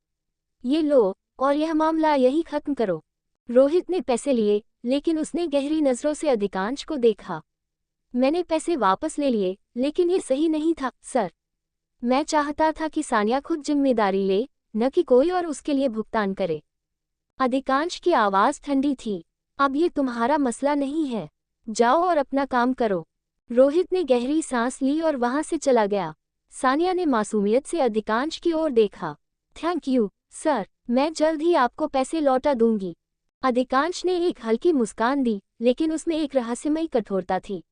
ये लो, और यह मामला यही खत्म करो। रोहित ने पैसे लिए, लेकिन उसने गहरी नजरों से अधिकांश को देखा। मैंने पैसे वापस ले लिए, लेकिन ये सही नहीं था, सर। मैं चाहता था कि सानिया खुद जिम्मेदारी ले, न कि कोई और उसके लिए भुगतान करे। अधिकांश की आवाज ठंडी थी। अब ये तुम्हारा मसला नहीं है, जाओ और अपना काम करो। रोहित ने गहरी सांस ली और वहां से चला गया। सानिया ने मासूमियत से अधिकांश की ओर देखा। थैंक यू, सर, मैं जल्द ही आपको पैसे लौटा दूंगी। अधिकांश ने एक हल्की मुस्कान दी, लेकिन उसमें एक रहस्यमयी कठोरता थी।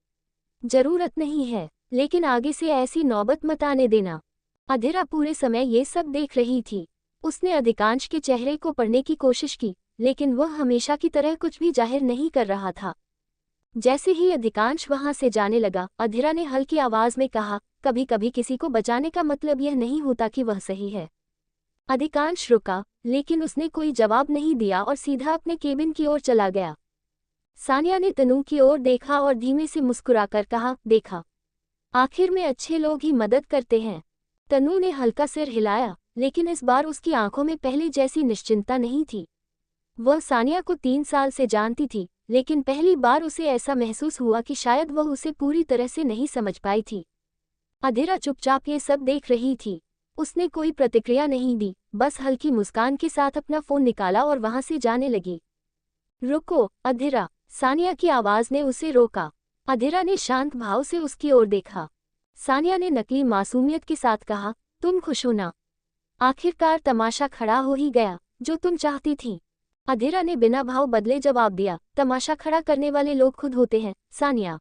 जरूरत नहीं है, लेकिन आगे से ऐसी नौबत मत आने देना। अधीरा पूरे समय ये सब देख रही थी। उसने अधिकांश के चेहरे को पढ़ने की कोशिश की, लेकिन वह हमेशा की तरह कुछ भी जाहिर नहीं कर रहा था। जैसे ही अधिकांश वहां से जाने लगा, अधीरा ने हल्की आवाज में कहा, कभी कभी किसी को बचाने का मतलब यह नहीं होता कि वह सही है। अधिकांश रुका, लेकिन उसने कोई जवाब नहीं दिया और सीधा अपने केबिन की ओर चला गया। सानिया ने तनु की ओर देखा और धीमे से मुस्कुराकर कहा, देखा, आखिर में अच्छे लोग ही मदद करते हैं। तनु ने हल्का सिर हिलाया, लेकिन इस बार उसकी आंखों में पहले जैसी निश्चिंता नहीं थी। वह सानिया को 3 साल से जानती थी, लेकिन पहली बार उसे ऐसा महसूस हुआ कि शायद वह उसे पूरी तरह से नहीं समझ पाई थी। अधीरा चुपचाप ये सब देख रही थी। उसने कोई प्रतिक्रिया नहीं दी, बस हल्की मुस्कान के साथ अपना फोन निकाला और वहां से जाने लगी। रुको, अधीरा, सानिया की आवाज ने उसे रोका। अधीरा ने शांत भाव से उसकी ओर देखा। सानिया ने नकली मासूमियत के साथ कहा, तुम खुश हो ना? आखिरकार तमाशा खड़ा हो ही गया, जो तुम चाहती थी। अधीरा ने बिना भाव बदले जवाब दिया, तमाशा खड़ा करने वाले लोग खुद होते हैं, सानिया।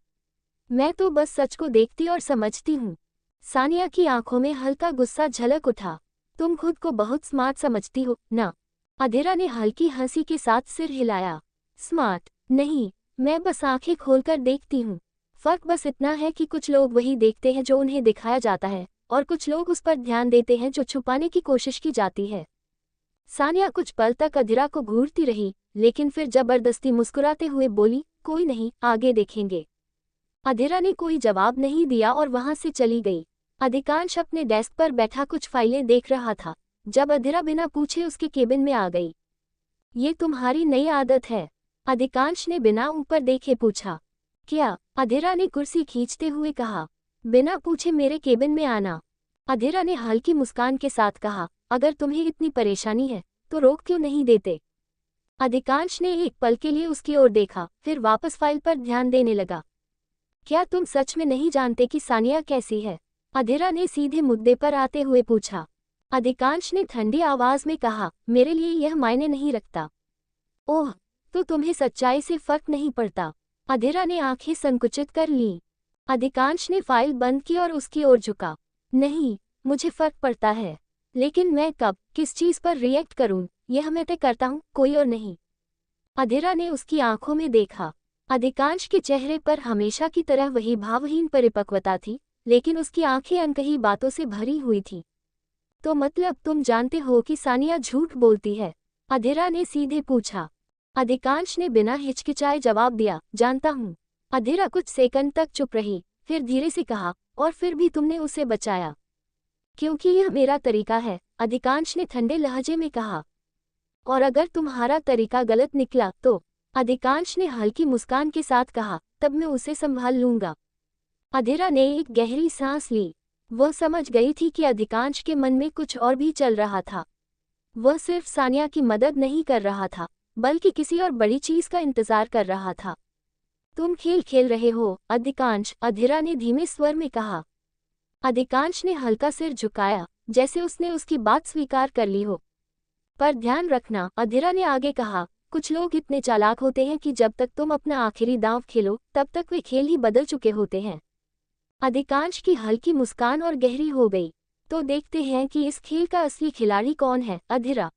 मैं तो बस सच को देखती और समझती हूँ। सानिया की आंखों में हल्का गुस्सा झलक उठा। तुम खुद को बहुत स्मार्ट समझती हो ना? अधीरा ने हल्की हंसी के साथ सिर हिलाया। स्मार्ट नहीं, मैं बस आंखें खोलकर देखती हूँ। फर्क बस इतना है कि कुछ लोग वही देखते हैं जो उन्हें दिखाया जाता है, और कुछ लोग उस पर ध्यान देते हैं जो छुपाने की कोशिश की जाती है। सानिया कुछ पल तक अधीरा को घूरती रही, लेकिन फिर जबरदस्ती मुस्कुराते हुए बोली, कोई नहीं, आगे देखेंगे। अधीरा ने कोई जवाब नहीं दिया और वहां से चली गई। अधिकांश अपने डेस्क पर बैठा कुछ फाइलें देख रहा था जब अधीरा बिना पूछे उसके केबिन में आ गई। ये तुम्हारी नई आदत है? अधिकांश ने बिना ऊपर देखे पूछा। क्या? अधीरा ने कुर्सी खींचते हुए कहा। बिना पूछे मेरे केबिन में आना? अधीरा ने हल्की मुस्कान के साथ कहा। अगर तुम्हें इतनी परेशानी है तो रोक क्यों नहीं देते? अधिकांश ने एक पल के लिए उसकी ओर देखा, फिर वापस फाइल पर ध्यान देने लगा। क्या तुम सच में नहीं जानते कि सानिया कैसी है? अधीरा ने सीधे मुद्दे पर आते हुए पूछा। अधिकांश ने ठंडी आवाज में कहा, मेरे लिए यह मायने नहीं रखता। ओह, तो तुम्हें सच्चाई से फर्क नहीं पड़ता? अधीरा ने आंखें संकुचित कर लीं। अधिकांश ने फाइल बंद की और उसकी ओर झुका। नहीं, मुझे फर्क पड़ता है, लेकिन मैं कब किस चीज पर रिएक्ट करूं यह मैं तय करता हूं, कोई और नहीं। अधीरा ने उसकी आंखों में देखा। अधिकांश के चेहरे पर हमेशा की तरह वही भावहीन परिपक्वता थी, लेकिन उसकी आंखें अनकही बातों से भरी हुई थी। तो मतलब तुम जानते हो कि सानिया झूठ बोलती है? अधीरा ने सीधे पूछा। अधिकांश ने बिना हिचकिचाए जवाब दिया, जानता हूँ। अधीरा कुछ सेकंड तक चुप रही, फिर धीरे से कहा, और फिर भी तुमने उसे बचाया? क्योंकि यह मेरा तरीका है, अधिकांश ने ठंडे लहजे में कहा। और अगर तुम्हारा तरीका गलत निकला तो? अधिकांश ने हल्की मुस्कान के साथ कहा, तब मैं उसे संभाल लूंगा। अधीरा ने एक गहरी सांस ली। वह समझ गई थी कि अधिकांश के मन में कुछ और भी चल रहा था। वह सिर्फ सानिया की मदद नहीं कर रहा था, बल्कि किसी और बड़ी चीज का इंतजार कर रहा था। तुम खेल खेल रहे हो, अधिकांश, अधीरा ने धीमे स्वर में कहा। अधिकांश ने हल्का सिर झुकाया, जैसे उसने उसकी बात स्वीकार कर ली हो। पर ध्यान रखना, अधीरा ने आगे कहा, कुछ लोग इतने चालाक होते हैं कि जब तक तुम अपना आखिरी दांव खेलो तब तक वे खेल ही बदल चुके होते हैं। अधिकांश की हल्की मुस्कान और गहरी हो गई। तो देखते हैं कि इस खेल का असली खिलाड़ी कौन है, अधीरा।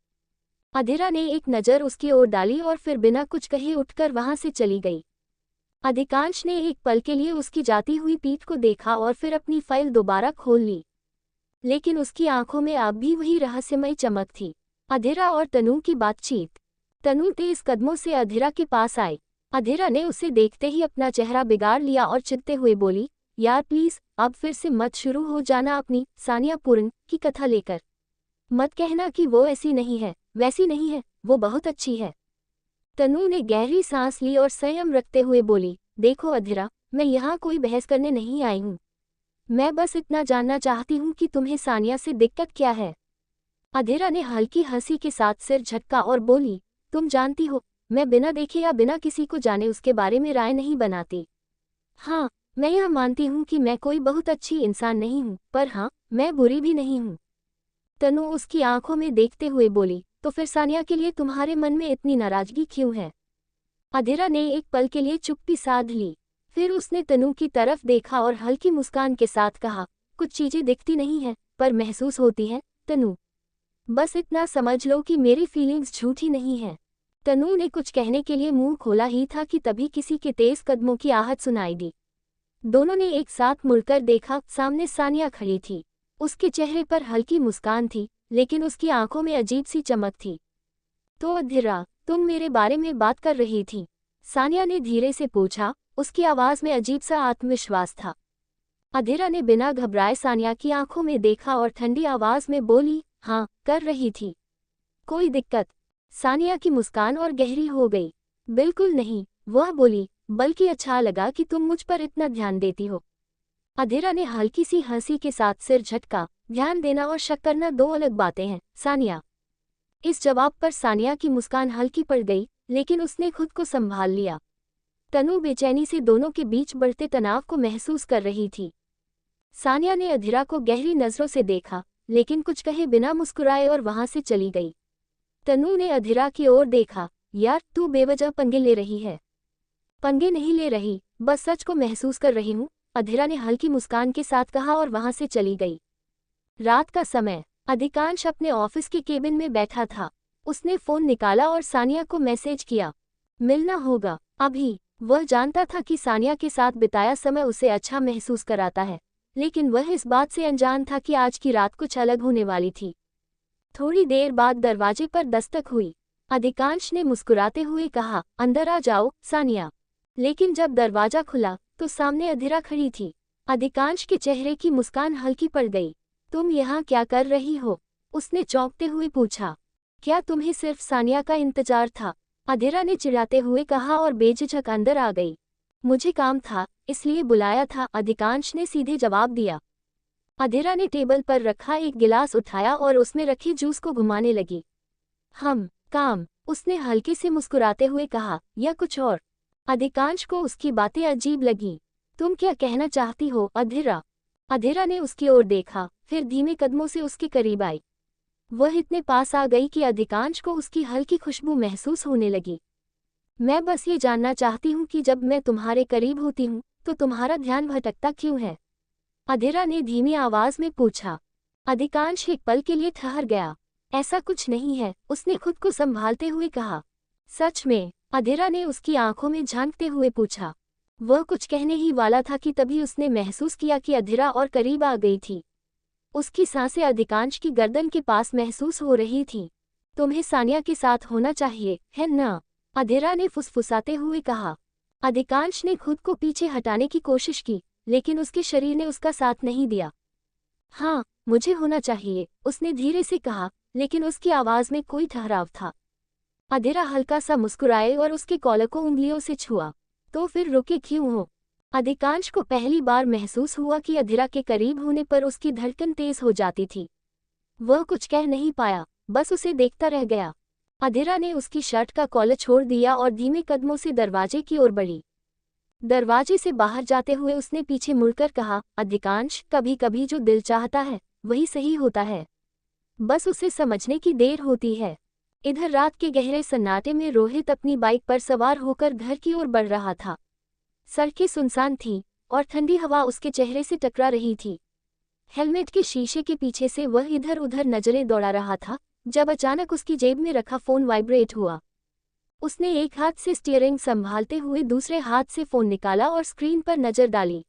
अधीरा ने एक नज़र उसकी ओर डाली और फिर बिना कुछ कहे उठकर वहां से चली गई। अधिकांश ने एक पल के लिए उसकी जाती हुई पीठ को देखा और फिर अपनी फाइल दोबारा खोल ली, लेकिन उसकी आंखों में अब भी वही रहस्यमय चमक थी। अधीरा और तनु की बातचीत। तनु तेज कदमों से अधीरा के पास आई। अधीरा ने उसे देखते ही अपना चेहरा बिगाड़ लिया और चिढ़ते हुए बोली, यार प्लीज, अब फिर से मत शुरू हो जाना अपनी सानिया पूर्ण की कथा लेकर। मत कहना कि वो ऐसी नहीं है, वैसी नहीं है, वो बहुत अच्छी है। तनु ने गहरी सांस ली और संयम रखते हुए बोली, देखो अधीरा, मैं यहाँ कोई बहस करने नहीं आई हूँ। मैं बस इतना जानना चाहती हूँ कि तुम्हें सानिया से दिक्कत क्या है। अधीरा ने हल्की हंसी के साथ सिर झटका और बोली, तुम जानती हो, मैं बिना देखे या बिना किसी को जाने उसके बारे में राय नहीं बनाती। हाँ, मैं यह मानती हूँ कि मैं कोई बहुत अच्छी इंसान नहीं हूँ, पर हाँ, मैं बुरी भी नहीं हूँ। तनु उसकी आंखों में देखते हुए बोली, तो फिर सानिया के लिए तुम्हारे मन में इतनी नाराजगी क्यों है? अधीरा ने एक पल के लिए चुप्पी साध ली, फिर उसने तनु की तरफ देखा और हल्की मुस्कान के साथ कहा, कुछ चीजें दिखती नहीं हैं, पर महसूस होती हैं, तनु। बस इतना समझ लो कि मेरी फीलिंग्स झूठी नहीं हैं। तनु ने कुछ कहने के लिए मुंह खोला ही था कि तभी किसी के तेज कदमों की आहट सुनाई दी। दोनों ने एक साथ मुड़कर देखा, सामने सानिया खड़ी थी। उसके चेहरे पर हल्की मुस्कान थी, लेकिन उसकी आंखों में अजीब सी चमक थी। तो अधीरा, तुम मेरे बारे में बात कर रही थी? सानिया ने धीरे से पूछा, उसकी आवाज में अजीब सा आत्मविश्वास था। अधीरा ने बिना घबराए सानिया की आंखों में देखा और ठंडी आवाज में बोली, हाँ, कर रही थी। कोई दिक्कत? सानिया की मुस्कान और गहरी हो गई। बिल्कुल नहीं, वह बोली, बल्कि अच्छा लगा कि तुम मुझ पर इतना ध्यान देती हो। अधीरा ने हल्की सी हंसी के साथ सिर झटका, ध्यान देना और शक करना दो अलग बातें हैं, सानिया। इस जवाब पर सानिया की मुस्कान हल्की पड़ गई, लेकिन उसने खुद को संभाल लिया। तनु बेचैनी से दोनों के बीच बढ़ते तनाव को महसूस कर रही थी। सानिया ने अधीरा को गहरी नजरों से देखा, लेकिन कुछ कहे बिना मुस्कुराए और वहां से चली गई। तनु ने अधीरा की ओर देखा, यार, तू बेवजह पंगे ले रही है। पंगे नहीं ले रही, बस सच को महसूस कर रही हूँ, अधीरा ने हल्की मुस्कान के साथ कहा और वहां से चली गई। रात का समय। अधिकांश अपने ऑफिस के केबिन में बैठा था। उसने फोन निकाला और सानिया को मैसेज किया, मिलना होगा अभी। वह जानता था कि सानिया के साथ बिताया समय उसे अच्छा महसूस कराता है, लेकिन वह इस बात से अनजान था कि आज की रात कुछ अलग होने वाली थी। थोड़ी देर बाद दरवाजे पर दस्तक हुई। अधिकांश ने मुस्कुराते हुए कहा, अंदर आ जाओ, सानिया। लेकिन जब दरवाजा खुला तो सामने अधीरा खड़ी थी। अधिकांश के चेहरे की मुस्कान हल्की पड़ गई। तुम यहाँ क्या कर रही हो? उसने चौंकते हुए पूछा। क्या तुम्हें सिर्फ सानिया का इंतजार था? अधीरा ने चिढ़ाते हुए कहा और बेझिझक अंदर आ गई। मुझे काम था, इसलिए बुलाया था, अधिकांश ने सीधे जवाब दिया। अधीरा ने टेबल पर रखा एक गिलास उठाया और उसमें रखे जूस को घुमाने लगी। काम, उसने हल्के से मुस्कुराते हुए कहा, या कुछ और? अधिकांश को उसकी बातें अजीब लगीं। तुम क्या कहना चाहती हो, अधीरा? अधीरा ने उसकी ओर देखा, फिर धीमे कदमों से उसके करीब आई। वह इतने पास आ गई कि अधिकांश को उसकी हल्की खुशबू महसूस होने लगी। मैं बस ये जानना चाहती हूँ कि जब मैं तुम्हारे करीब होती हूँ तो तुम्हारा ध्यान भटकता क्यों है? अधीरा ने धीमी आवाज में पूछा। अधिकांश एक पल के लिए ठहर गया। ऐसा कुछ नहीं है, उसने खुद को संभालते हुए कहा। सच में? अधीरा ने उसकी आंखों में झांकते हुए पूछा। वह कुछ कहने ही वाला था कि तभी उसने महसूस किया कि अधीरा और करीब आ गई थी। उसकी सांसें अधिकांश की गर्दन के पास महसूस हो रही थीं। तुम्हें सानिया के साथ होना चाहिए, है ना? अधीरा ने फुसफुसाते हुए कहा। अधिकांश ने खुद को पीछे हटाने की कोशिश की, लेकिन उसके शरीर ने उसका साथ नहीं दिया। हाँ, मुझे होना चाहिए, उसने धीरे से कहा, लेकिन उसकी आवाज में कोई ठहराव था। अधीरा हल्का सा मुस्कुराए और उसके कॉलर को उंगलियों से छुआ। तो फिर रुके क्यों हो? अधिकांश को पहली बार महसूस हुआ कि अधीरा के करीब होने पर उसकी धड़कन तेज हो जाती थी। वह कुछ कह नहीं पाया, बस उसे देखता रह गया। अधीरा ने उसकी शर्ट का कॉलर छोड़ दिया और धीमे कदमों से दरवाजे की ओर बढ़ी। दरवाजे से बाहर जाते हुए उसने पीछे मुड़कर कहा, अधिकांश, कभी कभी जो दिल चाहता है वही सही होता है, बस उसे समझने की देर होती है। इधर रात के गहरे सन्नाटे में रोहित अपनी बाइक पर सवार होकर घर की ओर बढ़ रहा था। सड़कें सुनसान थीं और ठंडी हवा उसके चेहरे से टकरा रही थी। हेलमेट के शीशे के पीछे से वह इधर उधर नजरें दौड़ा रहा था जब अचानक उसकी जेब में रखा फोन वाइब्रेट हुआ। उसने एक हाथ से स्टीयरिंग संभालते हुए दूसरे हाथ से फोन निकाला और स्क्रीन पर नजर डाली।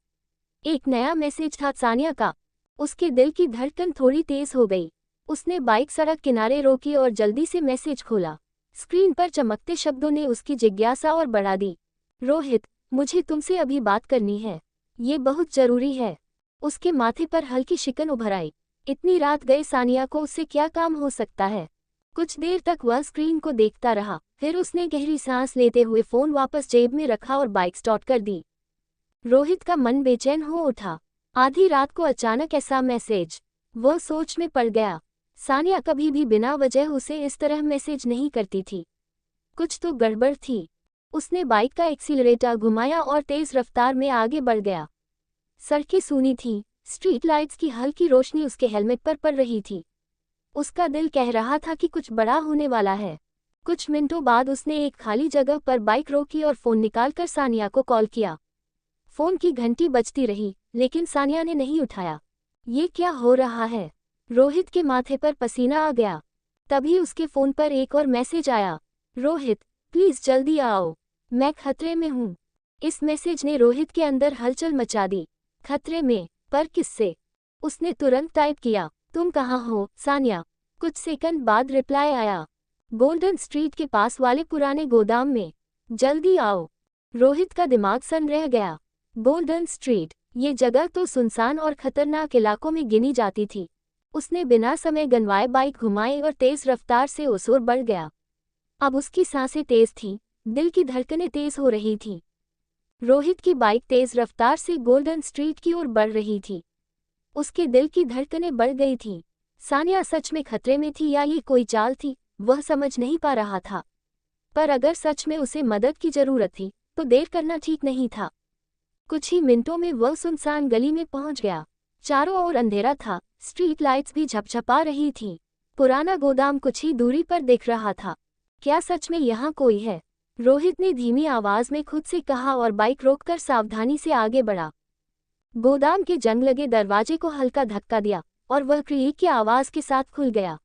एक नया मैसेज था, सानिया का। उसके दिल की धड़कन थोड़ी तेज हो गई। उसने बाइक सड़क किनारे रोकी और जल्दी से मैसेज खोला। स्क्रीन पर चमकते शब्दों ने उसकी जिज्ञासा और बढ़ा दी। रोहित, मुझे तुमसे अभी बात करनी है, ये बहुत जरूरी है। उसके माथे पर हल्की शिकन उभर आई। इतनी रात गए सानिया को उससे क्या काम हो सकता है? कुछ देर तक वह स्क्रीन को देखता रहा, फिर उसने गहरी सांस लेते हुए फोन वापस जेब में रखा और बाइक स्टार्ट कर दी। रोहित का मन बेचैन हो उठा। आधी रात को अचानक ऐसा मैसेज। वह सोच में पड़ गया। सानिया कभी भी बिना वजह उसे इस तरह मैसेज नहीं करती थी। कुछ तो गड़बड़ थी। उसने बाइक का एक्सीलरेटर घुमाया और तेज रफ्तार में आगे बढ़ गया। सड़कें सूनी थीं, स्ट्रीट लाइट्स की हल्की रोशनी उसके हेलमेट पर पड़ रही थी। उसका दिल कह रहा था कि कुछ बड़ा होने वाला है। कुछ मिनटों बाद उसने एक खाली जगह पर बाइक रोकी और फोन निकालकर सानिया को कॉल किया। फोन की घंटी बजती रही, लेकिन सानिया ने नहीं उठाया। ये क्या हो रहा है? रोहित के माथे पर पसीना आ गया। तभी उसके फोन पर एक और मैसेज आया। रोहित, प्लीज जल्दी आओ, मैं खतरे में हूँ। इस मैसेज ने रोहित के अंदर हलचल मचा दी। खतरे में? पर किससे? उसने तुरंत टाइप किया, तुम कहाँ हो, सानिया? कुछ सेकंड बाद रिप्लाई आया, गोल्डन स्ट्रीट के पास वाले पुराने गोदाम में, जल्दी आओ। रोहित का दिमाग सन रह गया। गोल्डन स्ट्रीट, ये जगह तो सुनसान और खतरनाक इलाकों में गिनी जाती थी। उसने बिना समय गंवाए बाइक घुमाई और तेज रफ्तार से उस ओर बढ़ गया। अब उसकी सांसें तेज थीं, दिल की धड़कनें तेज हो रही थीं। रोहित की बाइक तेज रफ्तार से गोल्डन स्ट्रीट की ओर बढ़ रही थी। उसके दिल की धड़कनें बढ़ गई थीं। सानिया सच में खतरे में थी या ये कोई चाल थी, वह समझ नहीं पा रहा था। पर अगर सच में उसे मदद की जरूरत थी तो देर करना ठीक नहीं था। कुछ ही मिनटों में वह सुनसान गली में पहुंच गया। चारों ओर अंधेरा था, स्ट्रीट लाइट्स भी झपझपा रही थीं। पुराना गोदाम कुछ ही दूरी पर दिख रहा था। क्या सच में यहाँ कोई है? रोहित ने धीमी आवाज में खुद से कहा और बाइक रोककर सावधानी से आगे बढ़ा। गोदाम के जंग लगे दरवाजे को हल्का धक्का दिया और वह क्रीक की आवाज के साथ खुल गया।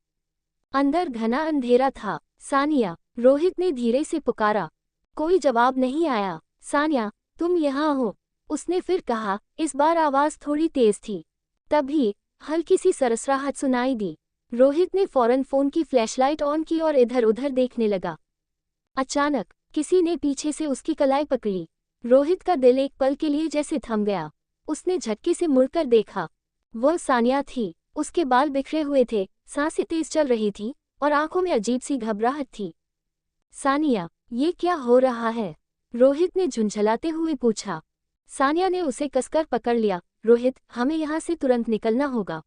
अंदर घना अंधेरा था। सानिया, रोहित ने धीरे से पुकारा। कोई जवाब नहीं आया। सानिया, तुम यहाँ हो? उसने फिर कहा, इस बार आवाज थोड़ी तेज थी। तभी हल्की सी सरसराहट सुनाई दी। रोहित ने फौरन फोन की फ्लैशलाइट ऑन की और इधर उधर देखने लगा। अचानक किसी ने पीछे से उसकी कलाई पकड़ी। रोहित का दिल एक पल के लिए जैसे थम गया। उसने झटके से मुड़कर देखा। वह सानिया थी। उसके बाल बिखरे हुए थे, सांसें तेज चल रही थी और आंखों में अजीब सी घबराहट थी। सानिया, ये क्या हो रहा है? रोहित ने झुंझलाते हुए पूछा। सानिया ने उसे कसकर पकड़ लिया। रोहित, हमें यहाँ से तुरंत निकलना होगा।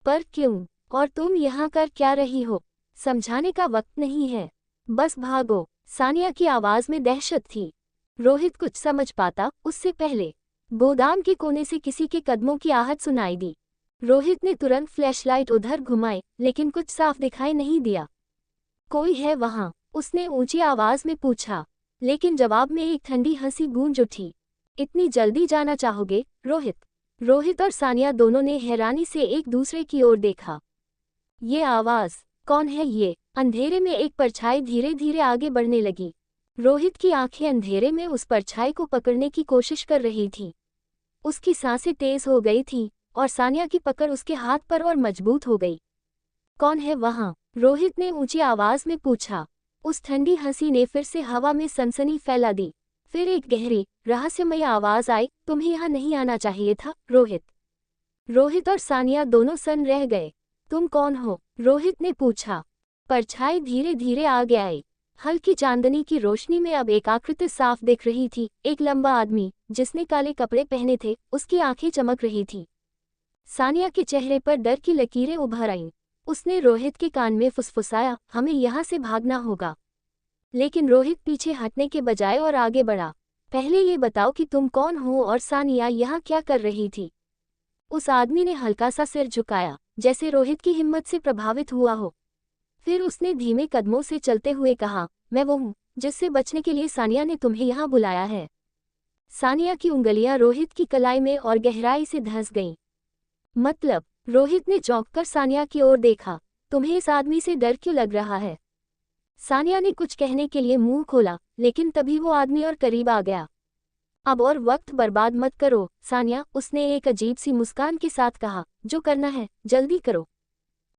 पर क्यों? और तुम यहाँ कर क्या रही हो? समझाने का वक्त नहीं है, बस भागो। सानिया की आवाज में दहशत थी। रोहित कुछ समझ पाता उससे पहले गोदाम के कोने से किसी के कदमों की आहट सुनाई दी। रोहित ने तुरंत फ्लैशलाइट उधर घुमाई, लेकिन कुछ साफ दिखाई नहीं दिया। कोई है वहां? उसने ऊंची आवाज में पूछा, लेकिन जवाब में एक ठंडी हंसी गूंज उठी। इतनी जल्दी जाना चाहोगे, रोहित? रोहित और सानिया दोनों ने हैरानी से एक दूसरे की ओर देखा। ये आवाज, कौन है ये? अंधेरे में एक परछाई धीरे धीरे आगे बढ़ने लगी। रोहित की आंखें अंधेरे में उस परछाई को पकड़ने की कोशिश कर रही थीं। उसकी सांसें तेज हो गई थीं और सानिया की पकड़ उसके हाथ पर और मजबूत हो गई। कौन है वहां? रोहित ने ऊंची आवाज में पूछा। उस ठंडी हंसी ने फिर से हवा में सनसनी फैला दी। फिर एक गहरी, रहस्यमय आवाज आई, तुम्हें यहाँ नहीं आना चाहिए था, रोहित। रोहित और सानिया दोनों सन्न रह गए। तुम कौन हो? रोहित ने पूछा। परछाई धीरे धीरे आगे आई। हल्की चांदनी की रोशनी में अब एक आकृति साफ दिख रही थी। एक लंबा आदमी जिसने काले कपड़े पहने थे, उसकी आंखें चमक रही थीं। सानिया के चेहरे पर डर की लकीरें उभर आईं। उसने रोहित के कान में फुसफुसाया, हमें यहाँ से भागना होगा। लेकिन रोहित पीछे हटने के बजाय और आगे बढ़ा। पहले ये बताओ कि तुम कौन हो और सानिया यहाँ क्या कर रही थी? उस आदमी ने हल्का सा सिर झुकाया, जैसे रोहित की हिम्मत से प्रभावित हुआ हो। फिर उसने धीमे कदमों से चलते हुए कहा, मैं वो हूँ जिससे बचने के लिए सानिया ने तुम्हें यहाँ बुलाया है। सानिया की उंगलियां रोहित की कलाई में और गहराई से धंस गईं। मतलब? रोहित ने चौंककर सानिया की ओर देखा। तुम्हें इस आदमी से डर क्यों लग रहा है? सानिया ने कुछ कहने के लिए मुंह खोला, लेकिन तभी वो आदमी और करीब आ गया। अब और वक्त बर्बाद मत करो, सानिया, उसने एक अजीब सी मुस्कान के साथ कहा। जो करना है, जल्दी करो।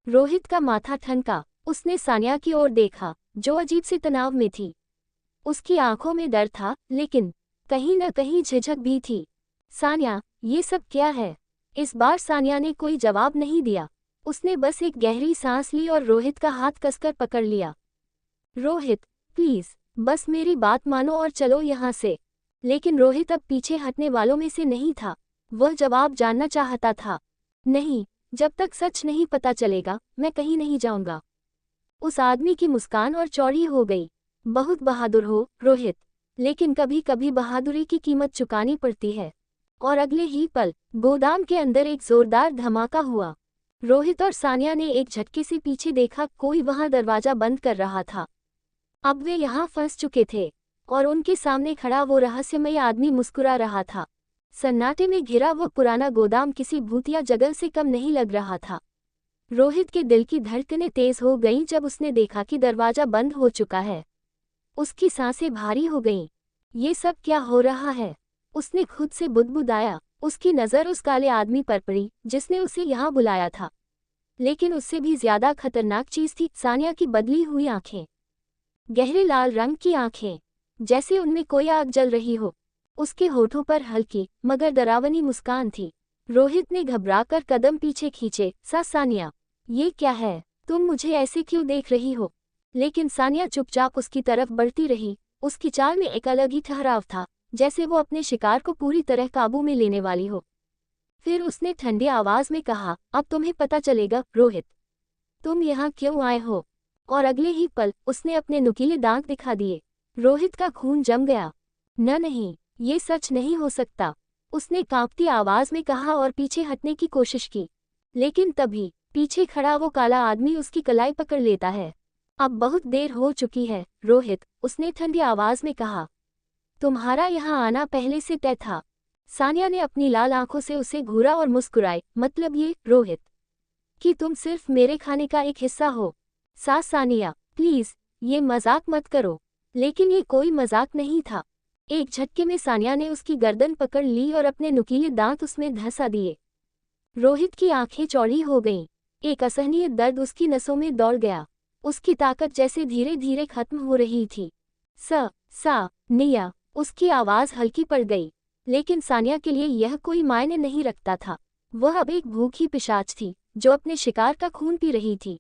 रोहित का माथा ठनका। उसने सानिया की ओर देखा, जो अजीब से तनाव में थी। उसकी आंखों में डर था, लेकिन कहीं न कहीं झिझक भी थी। सानिया, ये सब क्या है? इस बार सानिया ने कोई जवाब नहीं दिया। उसने बस एक गहरी सांस ली और रोहित का हाथ कसकर पकड़ लिया। रोहित, प्लीज, बस मेरी बात मानो और चलो यहाँ से। लेकिन रोहित अब पीछे हटने वालों में से नहीं था। वह जवाब जानना चाहता था। नहीं, जब तक सच नहीं पता चलेगा, मैं कहीं नहीं जाऊंगा। उस आदमी की मुस्कान और चौड़ी हो गई। बहुत बहादुर हो, रोहित, लेकिन कभी कभी बहादुरी की कीमत चुकानी पड़ती है। और अगले ही पल गोदाम के अंदर एक जोरदार धमाका हुआ। रोहित और सानिया ने एक झटके से पीछे देखा, कोई वहां दरवाजा बंद कर रहा था। अब वे यहाँ फंस चुके थे और उनके सामने खड़ा वो रहस्यमय आदमी मुस्कुरा रहा था। सन्नाटे में घिरा वो पुराना गोदाम किसी भूतिया जगह से कम नहीं लग रहा था। रोहित के दिल की धड़कनें तेज हो गईं जब उसने देखा कि दरवाजा बंद हो चुका है। उसकी सांसें भारी हो गईं। ये सब क्या हो रहा है? उसने खुद से बुदबुदाया। उसकी नज़र उस काले आदमी पर पड़ी जिसने उसे यहाँ बुलाया था। लेकिन उससे भी ज्यादा खतरनाक चीज थी सानिया की बदली हुई आंखें। गहरे लाल रंग की आंखें, जैसे उनमें कोई आग जल रही हो। उसके होठों पर हल्की मगर डरावनी मुस्कान थी। रोहित ने घबराकर कदम पीछे खींचे। सानिया, ये क्या है? तुम मुझे ऐसे क्यों देख रही हो? लेकिन सानिया चुपचाप उसकी तरफ बढ़ती रही। उसकी चाल में एक अलग ही ठहराव था, जैसे वो अपने शिकार को पूरी तरह काबू में लेने वाली हो। फिर उसने ठंडी आवाज में कहा, अब तुम्हें पता चलेगा, रोहित। तुम यहाँ क्यों आए हो? और अगले ही पल उसने अपने नुकीले दांत दिखा दिए। रोहित का खून जम गया। नहीं, ये सच नहीं हो सकता, उसने कांपती आवाज में कहा और पीछे हटने की कोशिश की। लेकिन तभी पीछे खड़ा वो काला आदमी उसकी कलाई पकड़ लेता है। अब बहुत देर हो चुकी है, रोहित, उसने ठंडी आवाज में कहा। तुम्हारा यहाँ आना पहले से तय था। सानिया ने अपनी लाल आंखों से उसे घूरा और मुस्कुराई। मतलब ये, रोहित, कि तुम सिर्फ मेरे खाने का एक हिस्सा हो? सानिया, प्लीज, ये मजाक मत करो। लेकिन ये कोई मजाक नहीं था। एक झटके में सानिया ने उसकी गर्दन पकड़ ली और अपने नुकीले दांत उसमें धंसा दिए। रोहित की आंखें चौड़ी हो गईं। एक असहनीय दर्द उसकी नसों में दौड़ गया। उसकी ताकत जैसे धीरे धीरे खत्म हो रही थी। निया, उसकी आवाज हल्की पड़ गई। लेकिन सानिया के लिए यह कोई मायने नहीं रखता था। वह अब एक भूखी पिशाच थी जो अपने शिकार का खून पी रही थी।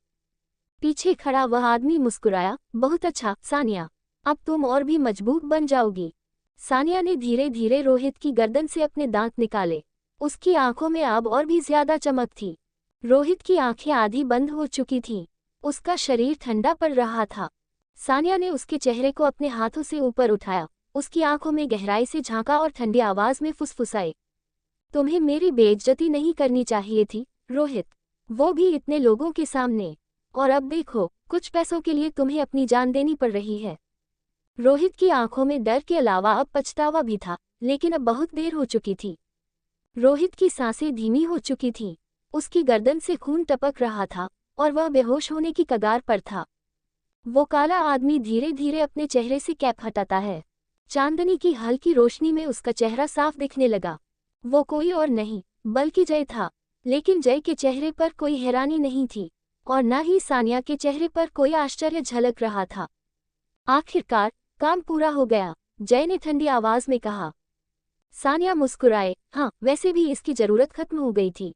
पीछे खड़ा वह आदमी मुस्कुराया, बहुत अच्छा सानिया, अब तुम और भी मजबूत बन जाओगी। सानिया ने धीरे धीरे रोहित की गर्दन से अपने दांत निकाले। उसकी आंखों में अब और भी ज्यादा चमक थी। रोहित की आंखें आधी बंद हो चुकी थीं। उसका शरीर ठंडा पड़ रहा था। सानिया ने उसके चेहरे को अपने हाथों से ऊपर उठाया, उसकी आंखों में गहराई से झांका और ठंडी आवाज में फुसफुसाए, तुम्हें मेरी बेइज्जती नहीं करनी चाहिए थी रोहित, वो भी इतने लोगों के सामने। और अब देखो, कुछ पैसों के लिए तुम्हें अपनी जान देनी पड़ रही है। रोहित की आंखों में डर के अलावा अब पछतावा भी था, लेकिन अब बहुत देर हो चुकी थी। रोहित की सांसें धीमी हो चुकी थीं। उसकी गर्दन से खून टपक रहा था और वह बेहोश होने की कगार पर था। वो काला आदमी धीरे धीरे अपने चेहरे से कैप हटाता है। चांदनी की हल्की रोशनी में उसका चेहरा साफ दिखने लगा। वो कोई और नहीं बल्कि जय था, लेकिन जय के चेहरे पर कोई हैरानी नहीं थी और न ही सानिया के चेहरे पर कोई आश्चर्य झलक रहा था। आखिरकार काम पूरा हो गया, जय ने ठंडी आवाज में कहा। सानिया मुस्कुराए, हाँ वैसे भी इसकी जरूरत खत्म हो गई थी।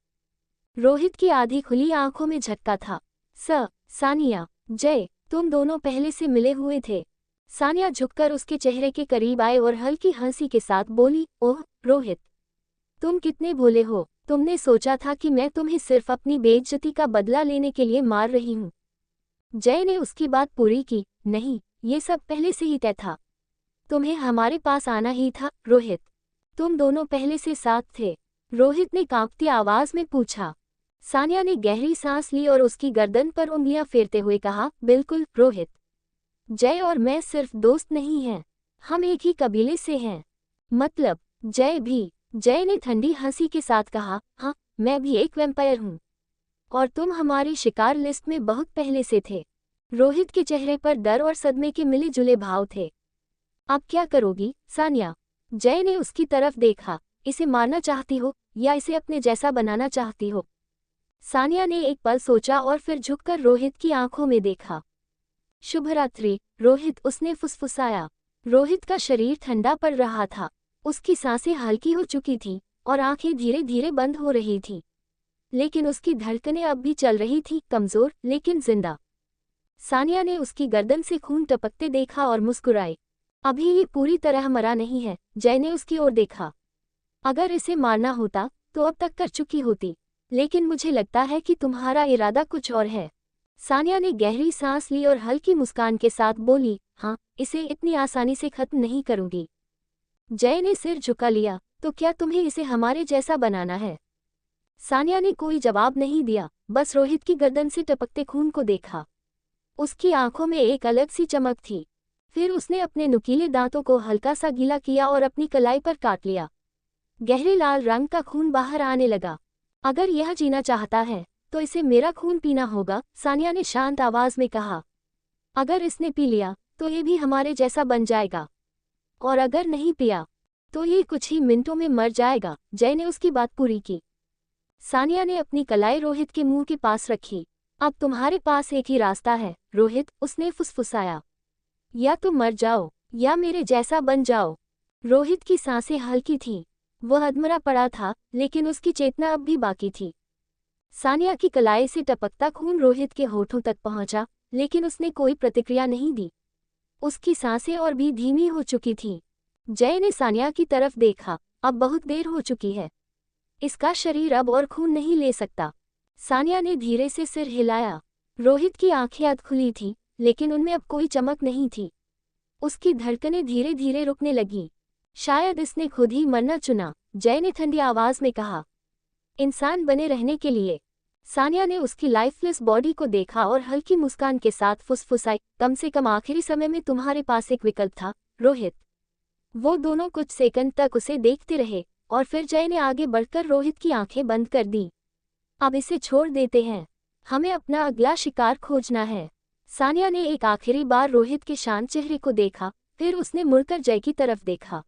रोहित की आधी खुली आंखों में झटका था। सानिया, जय, तुम दोनों पहले से मिले हुए थे। सानिया झुककर उसके चेहरे के करीब आए और हल्की हंसी के साथ बोली, ओह रोहित, तुम कितने भोले हो। तुमने सोचा था कि मैं तुम्हें सिर्फ अपनी बेइज्जती का बदला लेने के लिए मार रही हूँ। जय ने उसकी बात पूरी की, नहीं, ये सब पहले से ही तय था। तुम्हें हमारे पास आना ही था रोहित, तुम दोनों पहले से साथ थे। रोहित ने कांपती आवाज में पूछा। सानिया ने गहरी सांस ली और उसकी गर्दन पर उंगलियां फेरते हुए कहा, बिल्कुल रोहित, जय और मैं सिर्फ दोस्त नहीं हैं, हम एक ही कबीले से हैं। मतलब जय भी? जय ने ठंडी हंसी के साथ कहा, हाँ मैं भी एक वैम्पायर हूँ और तुम हमारी शिकार लिस्ट में बहुत पहले से थे। रोहित के चेहरे पर डर और सदमे के मिले जुले भाव थे। अब क्या करोगी सानिया? जय ने उसकी तरफ देखा, इसे मारना चाहती हो या इसे अपने जैसा बनाना चाहती हो? सानिया ने एक पल सोचा और फिर झुककर रोहित की आंखों में देखा। शुभ रात्रि रोहित, उसने फुसफुसाया। रोहित का शरीर ठंडा पड़ रहा था, उसकी सांसें हल्की हो चुकी थीं और आंखें धीरे धीरे बंद हो रही थीं, लेकिन उसकी धड़कनें अब भी चल रही थीं, कमजोर लेकिन जिंदा। सानिया ने उसकी गर्दन से खून टपकते देखा और मुस्कुराई। अभी ये पूरी तरह मरा नहीं है। जय ने उसकी ओर देखा। अगर इसे मारना होता तो अब तक कर चुकी होती, लेकिन मुझे लगता है कि तुम्हारा इरादा कुछ और है। सानिया ने गहरी सांस ली और हल्की मुस्कान के साथ बोली, हाँ, इसे इतनी आसानी से खत्म नहीं करूंगी। जय ने सिर झुका लिया, तो क्या तुम्हें इसे हमारे जैसा बनाना है? सानिया ने कोई जवाब नहीं दिया, बस रोहित की गर्दन से टपकते खून को देखा। उसकी आंखों में एक अलग सी चमक थी। फिर उसने अपने नुकीले दांतों को हल्का सा गीला किया और अपनी कलाई पर काट लिया। गहरे लाल रंग का खून बाहर आने लगा। अगर यह जीना चाहता है तो इसे मेरा खून पीना होगा, सानिया ने शांत आवाज में कहा। अगर इसने पी लिया तो ये भी हमारे जैसा बन जाएगा, और अगर नहीं पिया तो ये कुछ ही मिनटों में मर जाएगा। जय ने उसकी बात पूरी की। सानिया ने अपनी कलाई रोहित के मुंह के पास रखी। अब तुम्हारे पास एक ही रास्ता है रोहित, उसने फुसफुसाया, या तुम मर जाओ या मेरे जैसा बन जाओ। रोहित की सांसें हल्की थीं, वह अधमरा पड़ा था, लेकिन उसकी चेतना अब भी बाकी थी। सानिया की कलाई से टपकता खून रोहित के होठों तक पहुंचा, लेकिन उसने कोई प्रतिक्रिया नहीं दी। उसकी सांसें और भी धीमी हो चुकी थीं। जय ने सानिया की तरफ देखा, अब बहुत देर हो चुकी है, इसका शरीर अब और खून नहीं ले सकता। सानिया ने धीरे से सिर हिलाया। रोहित की आंखें अध खुली थीं, लेकिन उनमें अब कोई चमक नहीं थी। उसकी धड़कनें धीरे धीरे रुकने लगीं। शायद इसने खुद ही मरना चुना, जय ने ठंडी आवाज में कहा, इंसान बने रहने के लिए। सानिया ने उसकी लाइफलेस बॉडी को देखा और हल्की मुस्कान के साथ फुसफुसाई, कम से कम आखिरी समय में तुम्हारे पास एक विकल्प था रोहित। वो दोनों कुछ सेकंड तक उसे देखते रहे और फिर जय ने आगे बढ़कर रोहित की आंखें बंद कर दी। अब इसे छोड़ देते हैं, हमें अपना अगला शिकार खोजना है। सानिया ने एक आखिरी बार रोहित के शांत चेहरे को देखा, फिर उसने मुड़कर जय की तरफ देखा।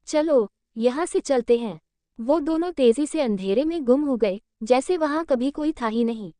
चलो यहाँ से चलते हैं। वो दोनों तेजी से अंधेरे में गुम हो गए, जैसे वहां कभी कोई था ही नहीं।